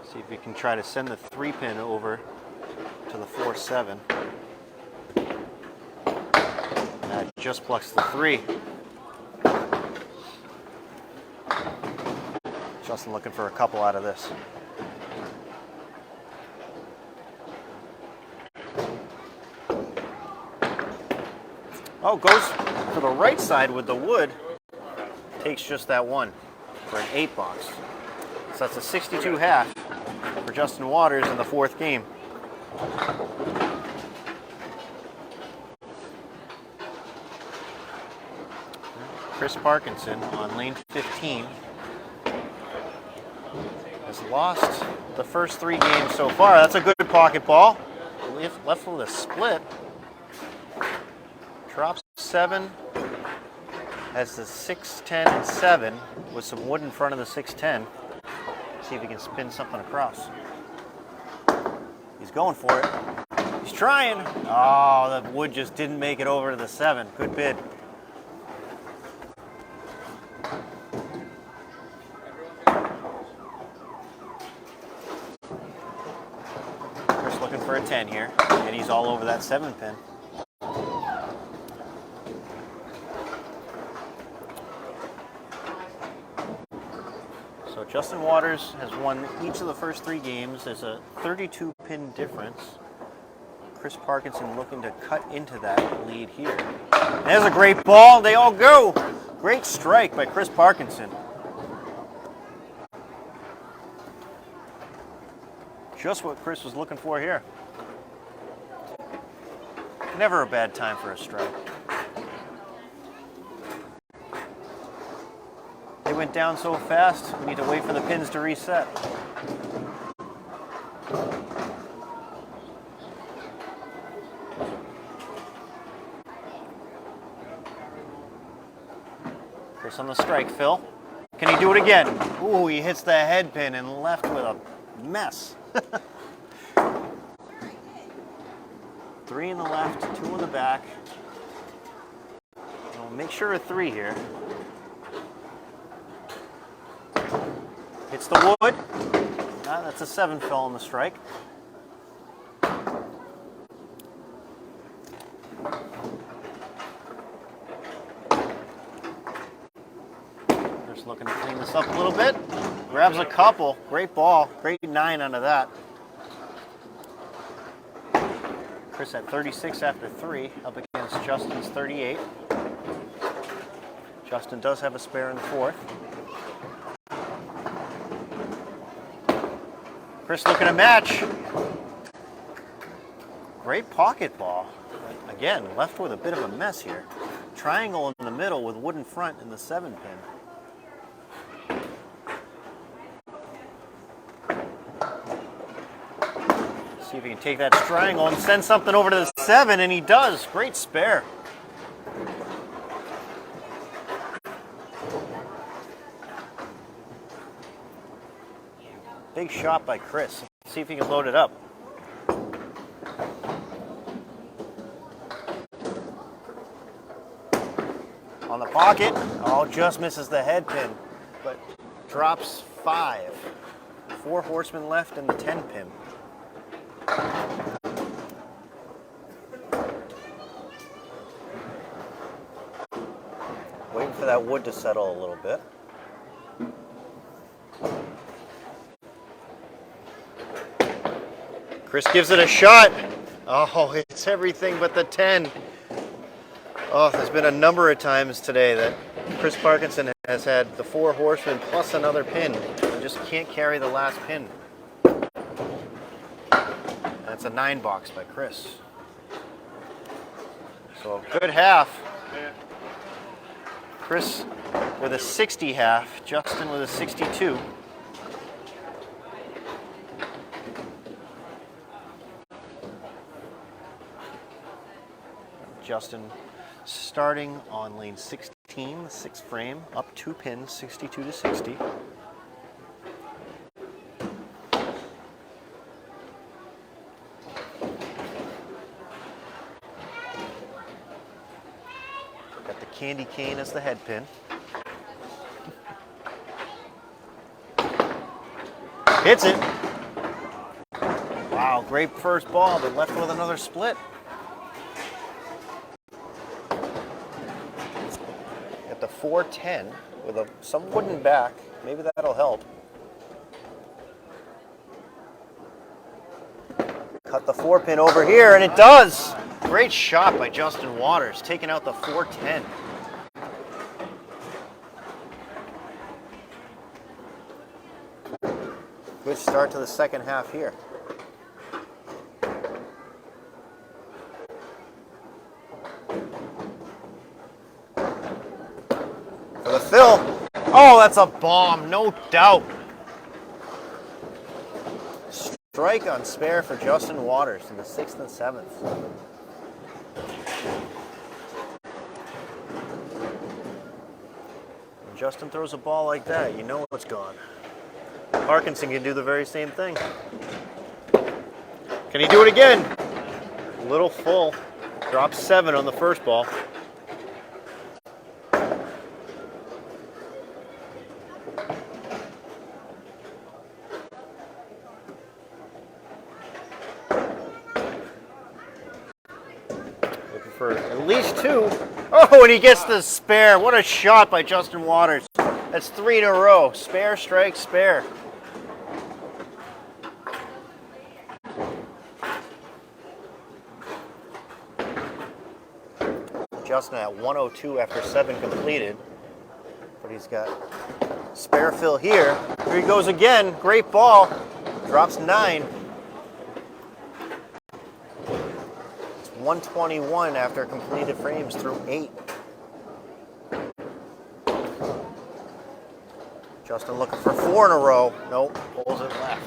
See if we can try to send the 3 pin over to the 4-7. Just plucks the 3. Justin looking for a couple out of this. Oh, goes for the right side with the wood. Takes just that 1 for an 8 box. So that's a 62 half for Justin Waters in the 4th game. Chris Parkinson on lane 15 has lost the first 3 games so far. That's a good pocket ball. Left with a split. Drops 7. Has the 6, 10, and 7 with some wood in front of the 6, 10. See if he can spin something across. He's going for it. He's trying. Oh, the wood just didn't make it over to the 7. Good bid. For a 10 here, and he's all over that 7 pin. So Justin Waters has won each of the first 3 games. There's a 32 pin difference. Chris Parkinson looking to cut into that lead here. There's a great ball. They all go. Great strike by Chris Parkinson. Just what Chris was looking for here. Never a bad time for a strike. They went down so fast, we need to wait for the pins to reset. Chris on the strike, Phil. Can he do it again? Ooh, he hits the head pin and left with a mess. 3 in the left, 2 in the back. We'll make sure a 3 here. Hits the wood. That's a 7 fill on the strike. Just looking to clean this up a little bit. Grabs a couple. Great ball. Great 9 out of that. Chris at 36 after 3, up against Justin's 38. Justin does have a spare in the 4th. Chris looking to match. Great pocket ball. Again, left with a bit of a mess here. Triangle in the middle with wood in front in the 7 pin. See if he can take that triangle and send something over to the 7, and he does. Great spare. Big shot by Chris. Let's see if he can load it up. On the pocket. Oh, just misses the head pin, but drops 5. 4 horsemen left in the 10 pin. Waiting for that wood to settle a little bit. Chris gives it a shot. Oh, it's everything but the 10. Oh, there's been a number of times today that Chris Parkinson has had the 4 horsemen plus another pin and just can't carry the last pin. That's a 9 box by Chris. So a good half. Chris with a 60 half, Justin with a 62. Justin starting on lane 16, the 6th frame, up 2 pins, 62 to 60. Got the candy cane as the head pin. Hits it. Wow, great first ball, but left with another split. Got the 410 with some wooden back. Maybe that'll help. Cut the 4 pin over here, and it does. Great shot by Justin Waters, taking out the 410. Good start to the second half here. For the fill. Oh, that's a bomb, no doubt. Strike on spare for Justin Waters in the 6th and 7th. When Justin throws a ball like that, you know it's gone. Parkinson can do the very same thing. Can he do it again? A little full. Drops 7 on the first ball. Looking for at least 2. Oh, and he gets the spare. What a shot by Justin Waters. That's 3 in a row. Spare, strike, spare. Justin at 102 after 7 completed. But he's got spare fill here. Here he goes again. Great ball. Drops 9. It's 121 after completed frames through 8. Justin looking for 4 in a row. Nope, pulls it left.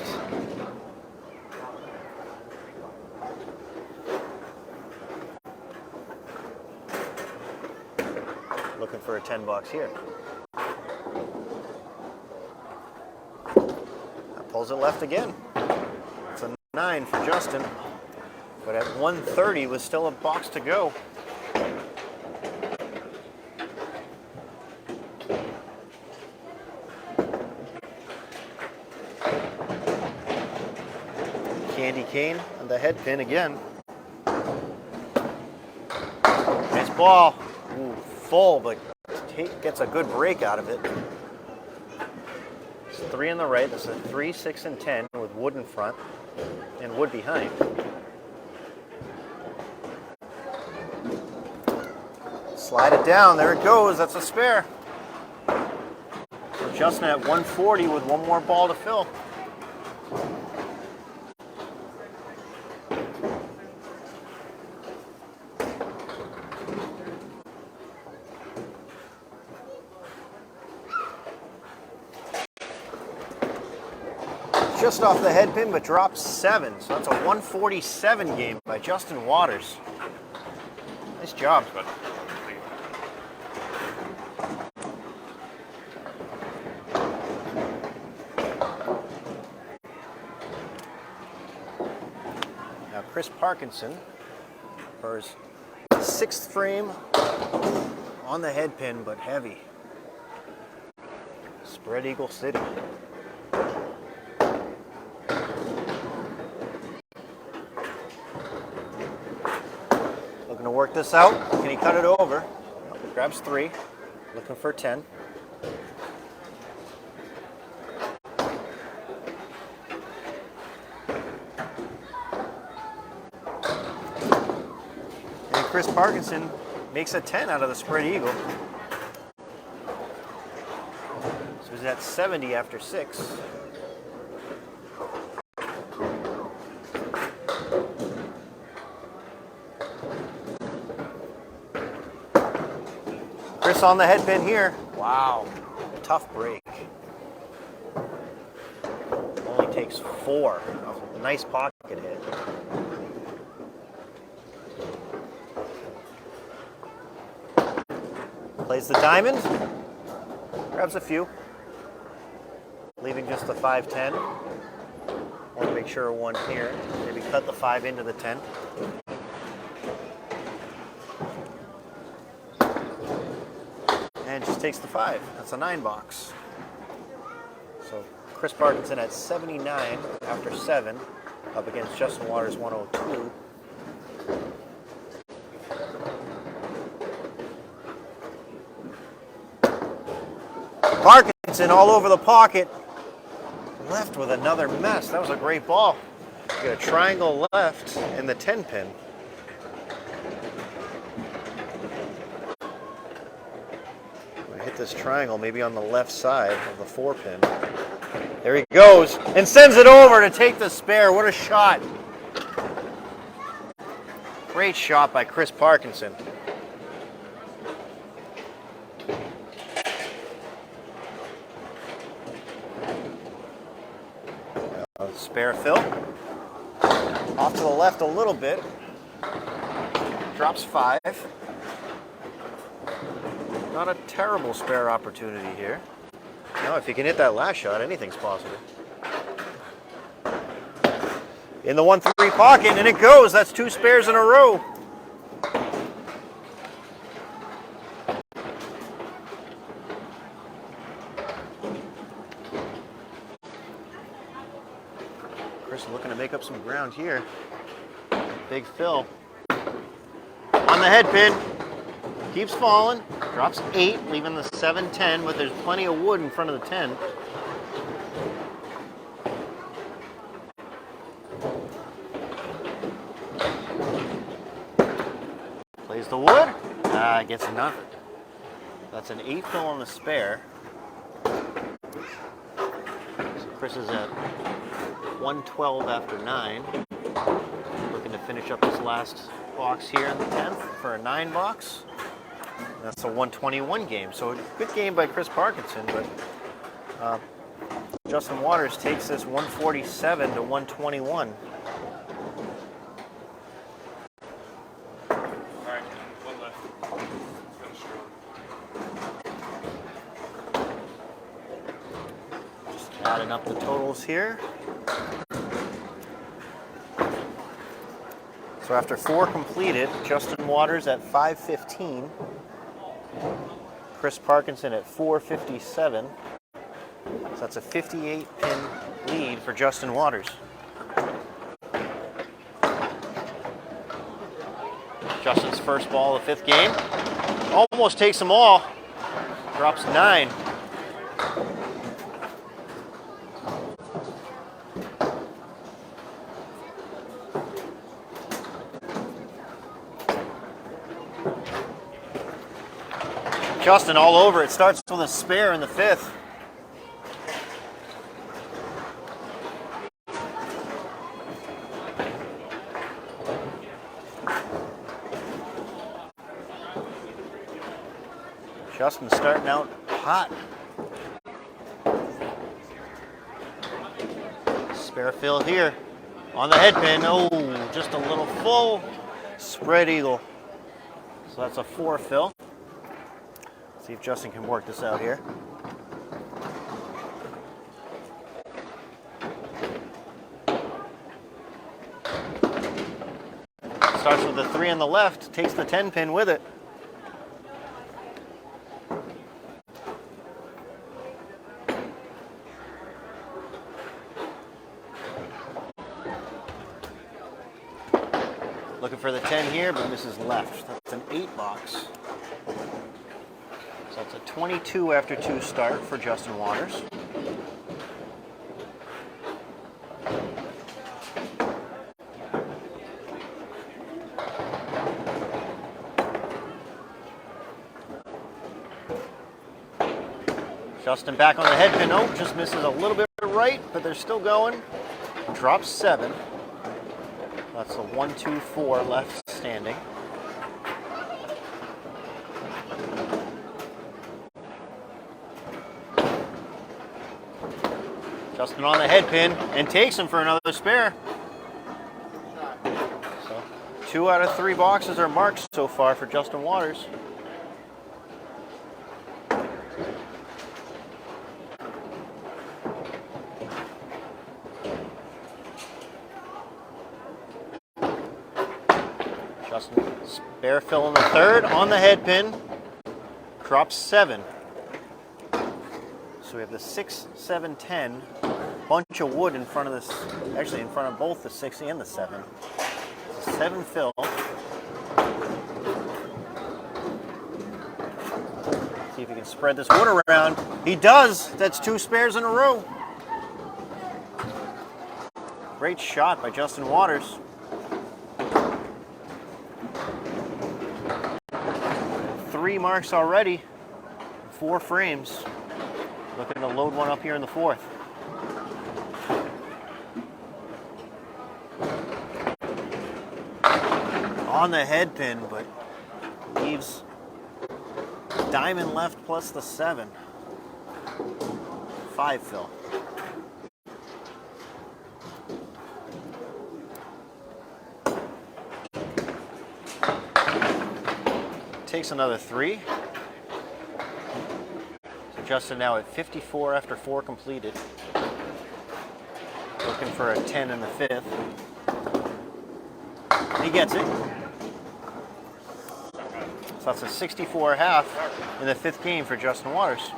Looking for a 10 box here. That pulls it left again. It's a 9 for Justin. But at 130 with still a box to go. Candy cane on the head pin again. Nice ball. Ooh, full, but gets a good break out of it. It's 3 on the right. This is a 3, 6, and 10 with wood in front and wood behind. Slide it down. There it goes. That's a spare. So Justin at 140 with 1 more ball to fill. Just off the head pin, but drops 7. So that's a 147 game by Justin Waters. Nice job. Chris Parkinson for his 6th frame on the head pin, but heavy. Spread Eagle City. Looking to work this out. Can he cut it over? Nope, grabs 3. Looking for 10. And Chris Parkinson makes a 10 out of the spread eagle. So he's at 70 after 6. Chris on the head pin here. Wow, tough break. Only takes 4. A nice pocket hit. Plays the diamond. Grabs a few. Leaving just the 5-10. Want to make sure one here. Maybe cut the 5 into the 10. And just takes the 5. That's a 9 box. So Chris Parkinson at 79 after 7, up against Justin Waters 102. Parkinson all over the pocket. Left with another mess. That was a great ball. You got a triangle left in the 10 pin. Hit this triangle maybe on the left side of the 4 pin. There he goes and sends it over to take the spare. What a shot. Great shot by Chris Parkinson. Spare fill. Off to the left a little bit. Drops 5. Not a terrible spare opportunity here. Now, if you can hit that last shot, anything's possible. In the 1-3 pocket, and it goes. That's 2 spares in a row. Chris looking to make up some ground here. Big fill. On the head pin. Keeps falling, drops 8, leaving the 7-10, but there's plenty of wood in front of the 10. Plays the wood, gets nothing. That's an 8 fill on the spare. So Chris is at 112 after 9. Looking to finish up this last box here in the 10th for a 9 box. That's a 121 game, so a good game by Chris Parkinson, but Justin Waters takes this 147 to 121. All right, one left. Finish strong. Just adding up the totals here. So after 4 completed, Justin Waters at 515. Chris Parkinson at 457. So that's a 58 pin lead for Justin Waters. Justin's first ball of the 5th game. Almost takes them all. Drops 9. Justin all over it. Starts with a spare in the 5th. Justin starting out hot. Spare fill here on the head pin. Oh, just a little full. Spread eagle. So that's a 4 fill. See if Justin can work this out here. Starts with the 3 on the left, takes the 10 pin with it. Looking for the 10 here, but misses left. That's an 8 box. So it's a 22 after 2 start for Justin Waters. Justin back on the head pin. Oh, just misses a little bit right, but they're still going. Drops 7. That's a 1, 2, 4 left standing. Justin on the head pin and takes him for another spare. So 2 out of 3 boxes are marked so far for Justin Waters. Justin spare fill in the 3rd on the head pin. Drops 7. So we have the 6, 7, 10. Bunch of wood in front of this, actually in front of both the 6 and the 7. It's a 7 fill. See if he can spread this wood around. He does. That's 2 spares in a row. Great shot by Justin Waters. 3 marks already. 4 frames. Looking to load one up here in the 4th. On the head pin, but leaves diamond left plus the 7. 5 fill. Takes another 3. So Justin now at 54 after 4 completed. Looking for a 10 in the 5th. He gets it. So that's a 64.5 in the 5th game for Justin Waters.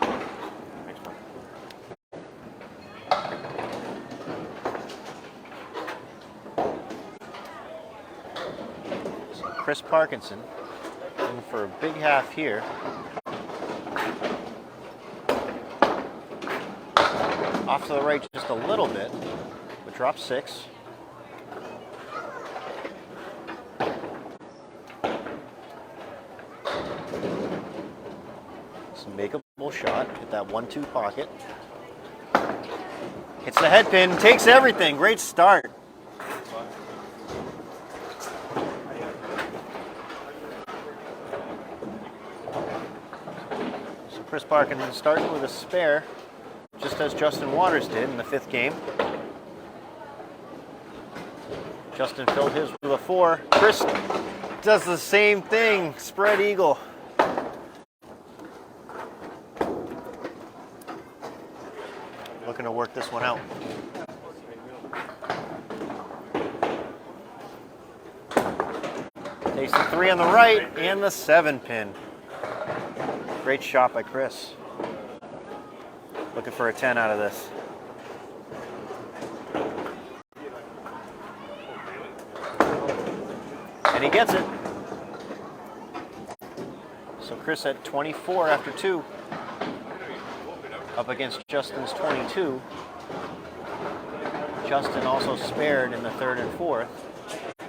So Chris Parkinson in for a big half here. Off to the right just a little bit, but drops 6. Makeable shot, hit that 1-2 pocket. Hits the head pin, takes everything. Great start. So Chris Parkinson starting with a spare, just as Justin Waters did in the 5th game. Justin filled his with a 4. Chris does the same thing, spread eagle. Looking to work this one out. Takes the 3 on the right and the 7 pin. Great shot by Chris. Looking for a 10 out of this. And he gets it. So Chris at 24 after 2. Up against Justin's 22. Justin also spared in the 3rd and 4th.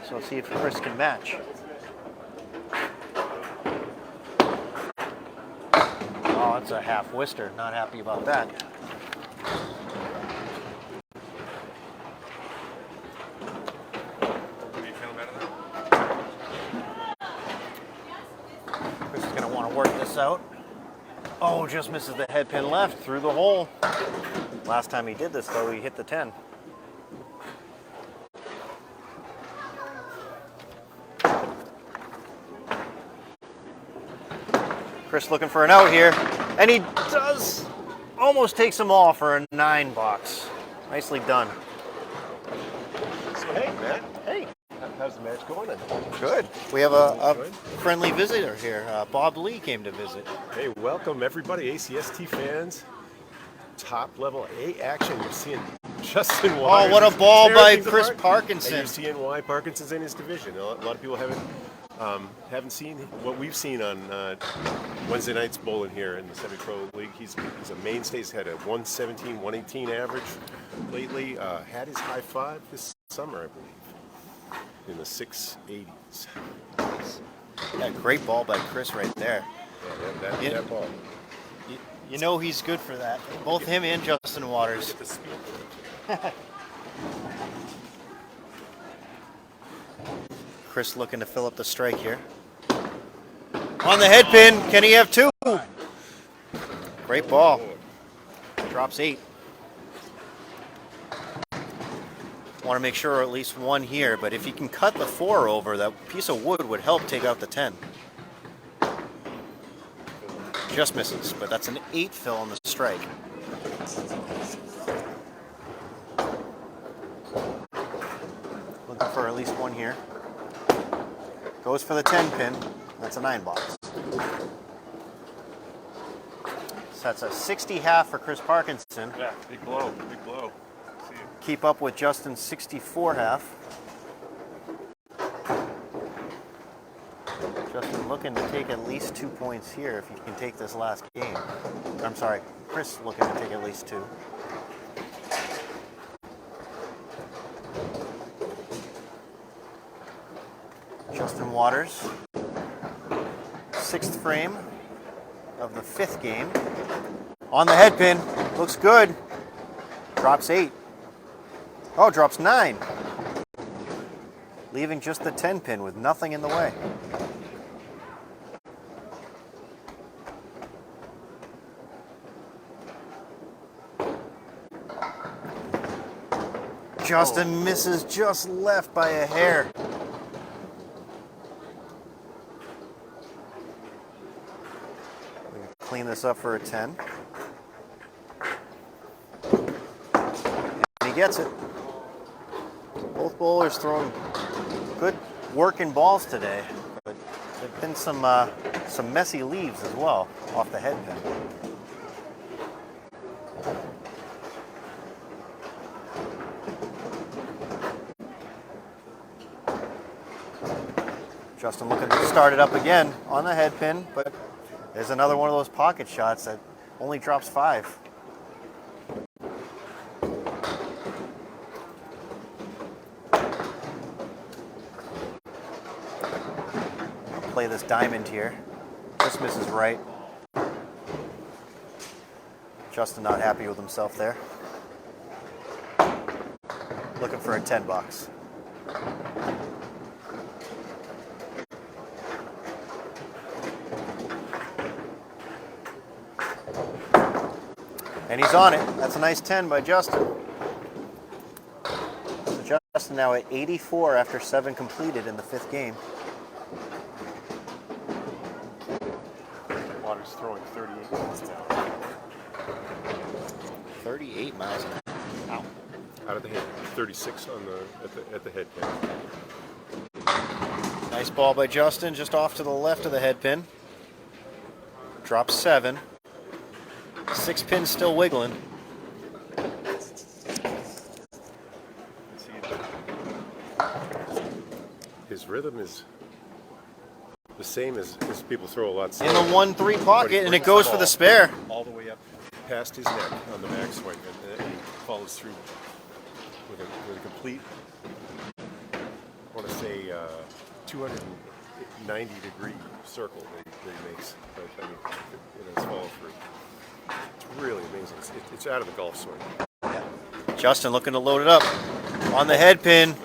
So let's see if Chris can match. Oh, that's a half Worcester. Not happy about that. Chris is going to want to work this out. Oh, just misses the head pin left through the hole. Last time he did this, though, he hit the 10. Chris looking for an out here, and he does. Almost takes them all for a 9 box. Nicely done. So hey, man. Hey. How's the match going? Good. We have a Good. friendly visitor here. Bob Lee came to visit. Hey, welcome everybody, ACST fans. Top level A action. You're seeing Justin Waters. Oh, what a ball tear by things Chris apart. Parkinson. And you're seeing why Parkinson's in his division. A lot of people haven't seen what we've seen on Wednesday nights bowling here in the semi-pro league. He's a mainstay. He's had a 117, 118 average lately. Had his high five this summer, I believe, in the 680s. Yeah, great ball by Chris right there. Yeah, that ball. You know he's good for that. Both him and Justin Waters. Get the speed. Chris looking to fill up the strike here. On the head pin, can he have two? Great ball. Drops 8. Want to make sure at least one here, but if he can cut the 4 over, that piece of wood would help take out the 10. Just misses, but that's an 8 fill on the strike. Looking for at least one here. Goes for the 10 pin. That's a 9 box. So that's a 60 half for Chris Parkinson. Yeah, big blow, big blow. See you. Keep up with Justin's 64 half. Justin looking to take at least 2 points here if he can take this last game. I'm sorry, Chris looking to take at least 2. Justin Waters, 6th frame of the 5th game. On the head pin, looks good. Drops 8. Oh, drops 9. Leaving just the 10 pin with nothing in the way. Justin misses just left by a hair. Clean this up for a 10. And he gets it. Both bowlers throwing good working balls today, but there've been some messy leaves as well off the head pin. Justin looking to start it up again on the head pin, but there's another one of those pocket shots that only drops 5. Play this diamond here. Just misses right. Justin not happy with himself there. Looking for a 10 box. And he's on it. That's a nice 10 by Justin. So Justin now at 84 after 7 completed in the 5th game. Waters throwing 38 miles an hour. 38 miles an hour. Wow. Out of the head, 36 on at the head pin. Nice ball by Justin, just off to the left of the head pin. Drops 7. 6 pins still wiggling. His rhythm is the same as people throw a lot In slower. the 1-3 pocket, and it goes for the spare. All the way up past his neck on the backswing, and then he follows through with a complete, I want to say, 290-degree circle that he makes. But, I mean, in his follow through. It's really amazing. It's out of the golf swing. Yeah. Justin looking to load it up. On the head pin.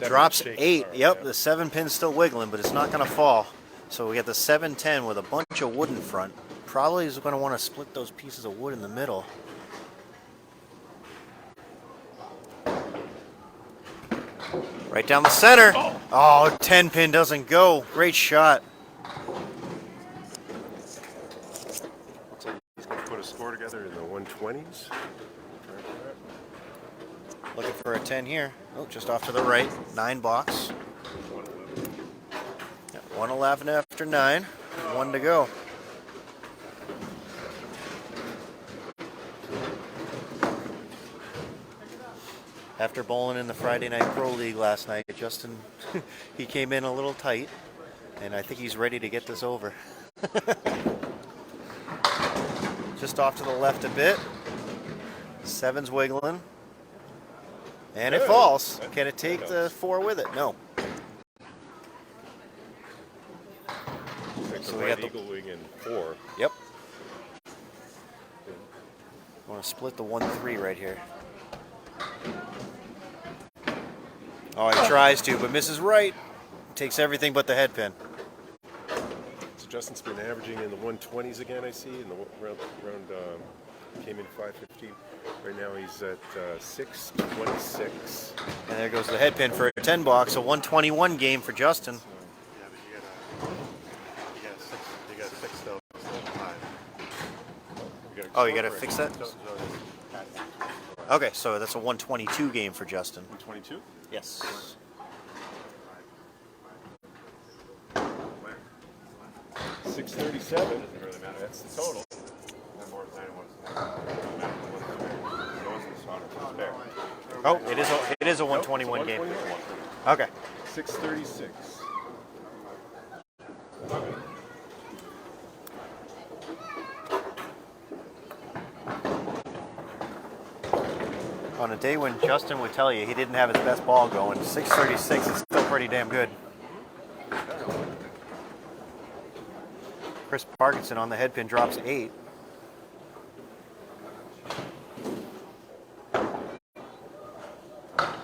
Drops 8. Yep, the 7 pin's still wiggling, but it's not going to fall. So we got the 7-10 with a bunch of wood in front. Probably is going to want to split those pieces of wood in the middle. Right down the center. Oh, 10 pin doesn't go. Great shot. Looks like he's going to put a score together in the 120s. Looking for a 10 here. Oh, just off to the right. 9 box. 111 after 9. 1 to go. After bowling in the Friday Night Pro League last night, Justin, he came in a little tight, and I think he's ready to get this over. Just off to the left a bit. 7's wiggling. And it falls. Can it take the 4 with it? No. So we got the eagle wing in 4. Yep. I want to split the 1-3 right here. Oh, he tries to, but misses right. Takes everything but the head pin. So Justin's been averaging in the 120s again, I see, in the round came in 515. Right now he's at 626. And there goes the head pin for a 10 box, a 121 game for Justin. Yeah, but you got 6 though. Oh, you got to fix that? Okay, so that's a 122 game for Justin. 122? Yes. 637. Doesn't really matter. That's the total. Oh, it is a 121 game. Okay. 636. On a day when Justin would tell you he didn't have his best ball going, 636 is still pretty damn good. Chris Parkinson on the head pin drops 8.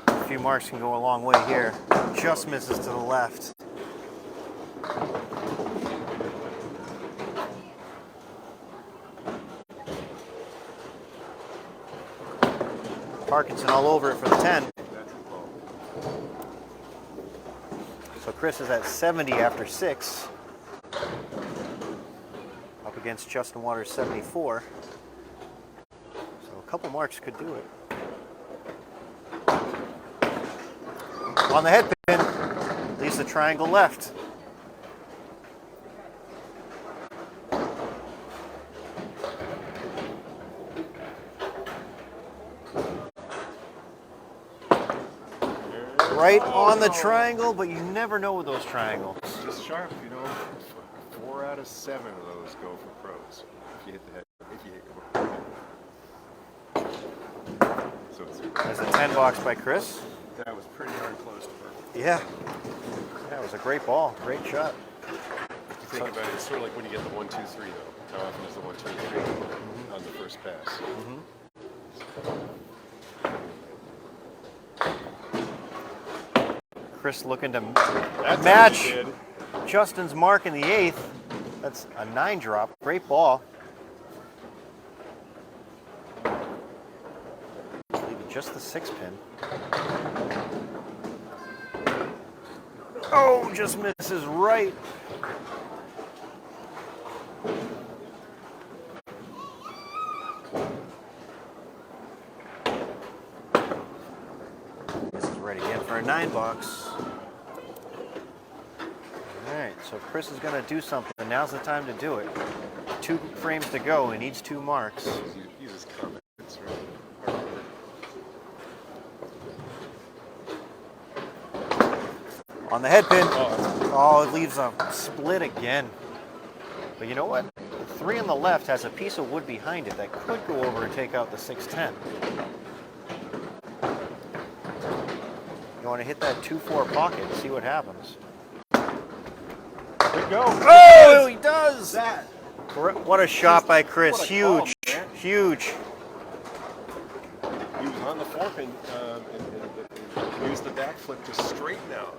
A few marks can go a long way here. Just misses to the left. Parkinson all over it for the 10. So Chris is at 70 after 6. Up against Justin Waters' 74. So a couple marks could do it. On the head pin, leaves the triangle left. Right on the triangle, but you never know with those triangles. Just sharp, you know. 4 out of 7 of those go for pros. If you hit the head, if you hit the So There's a 10 box by Chris. that was pretty darn close to perfect. Yeah. That was a great ball. Great shot. If you think about it, it's sort of like when you get the 1-2-3 though. How often is the 1-2-3 on the first pass? Chris looking to That's match what he did. Justin's mark in the 8th. That's a 9 drop. Great ball. Leaving just the 6 pin. Oh, just misses right. This is ready again for a 9 box. All right, so Chris is going to do something. Now's the time to do it. 2 frames to go. He needs 2 marks. He uses comments, really. On the head pin. Oh, it leaves a split again. But you know what? The 3 on the left has a piece of wood behind it that could go over and take out the 610. You want to hit that 2-4 pocket and see what happens. There you go. Oh, he does! That. What a shot by Chris. What a Huge. call, man. Huge. He was on the 4-pin and used the backflip to straighten out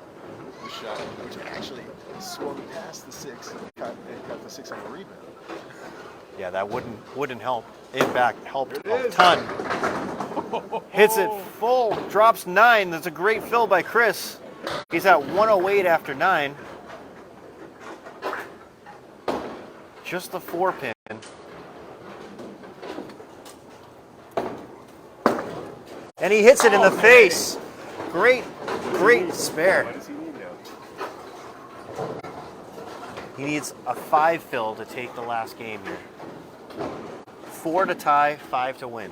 the shot, which actually swung past the 6 and cut the 6 on the rebound. Yeah, that wouldn't help. In fact, helped There it a is. ton. Hits it full, drops 9. That's a great fill by Chris. He's at 108 after 9. Just the 4 pin. And he hits it in the face. Great spare. What does he need now? He needs a 5 fill to take the last game here. 4 to tie, 5 to win.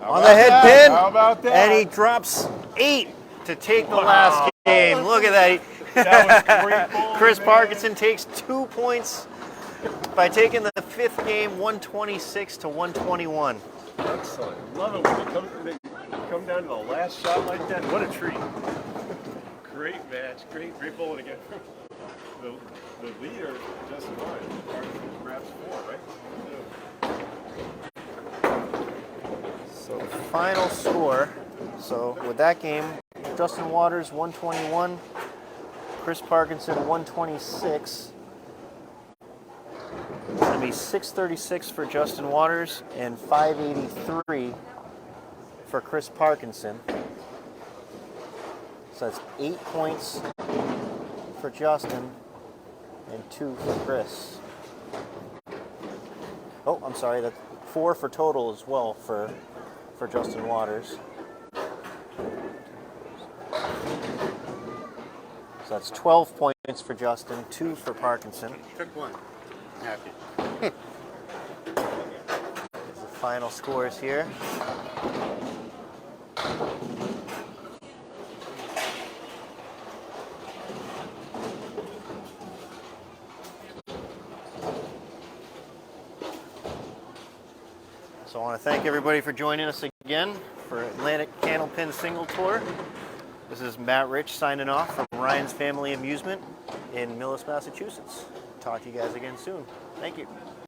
On the head pin. How about that? And he drops 8 to take the last game. Look at that. That was great bowling, Chris man. Parkinson takes 2 points by taking the 5th game, 126 to 121. Excellent. Love it when they come down to the last shot like that. What a treat. Great match. Great bowling again. The leader, Justin Ryan, grabs 4, right? So final score. So with that game, Justin Waters 121, Chris Parkinson 126. It's going to be 636 for Justin Waters and 583 for Chris Parkinson. So that's 8 points for Justin and 2 for Chris. Oh, I'm sorry, that's 4 for total as well for Justin Waters. So that's 12 points for Justin, 2 for Parkinson. Took one. Happy. Here's the final scores here. So I want to thank everybody for joining us again for Atlantic Candlepin Single Tour. This is Matt Rich signing off from Ryan's Family Amusement in Millis, Massachusetts. Talk to you guys again soon. Thank you.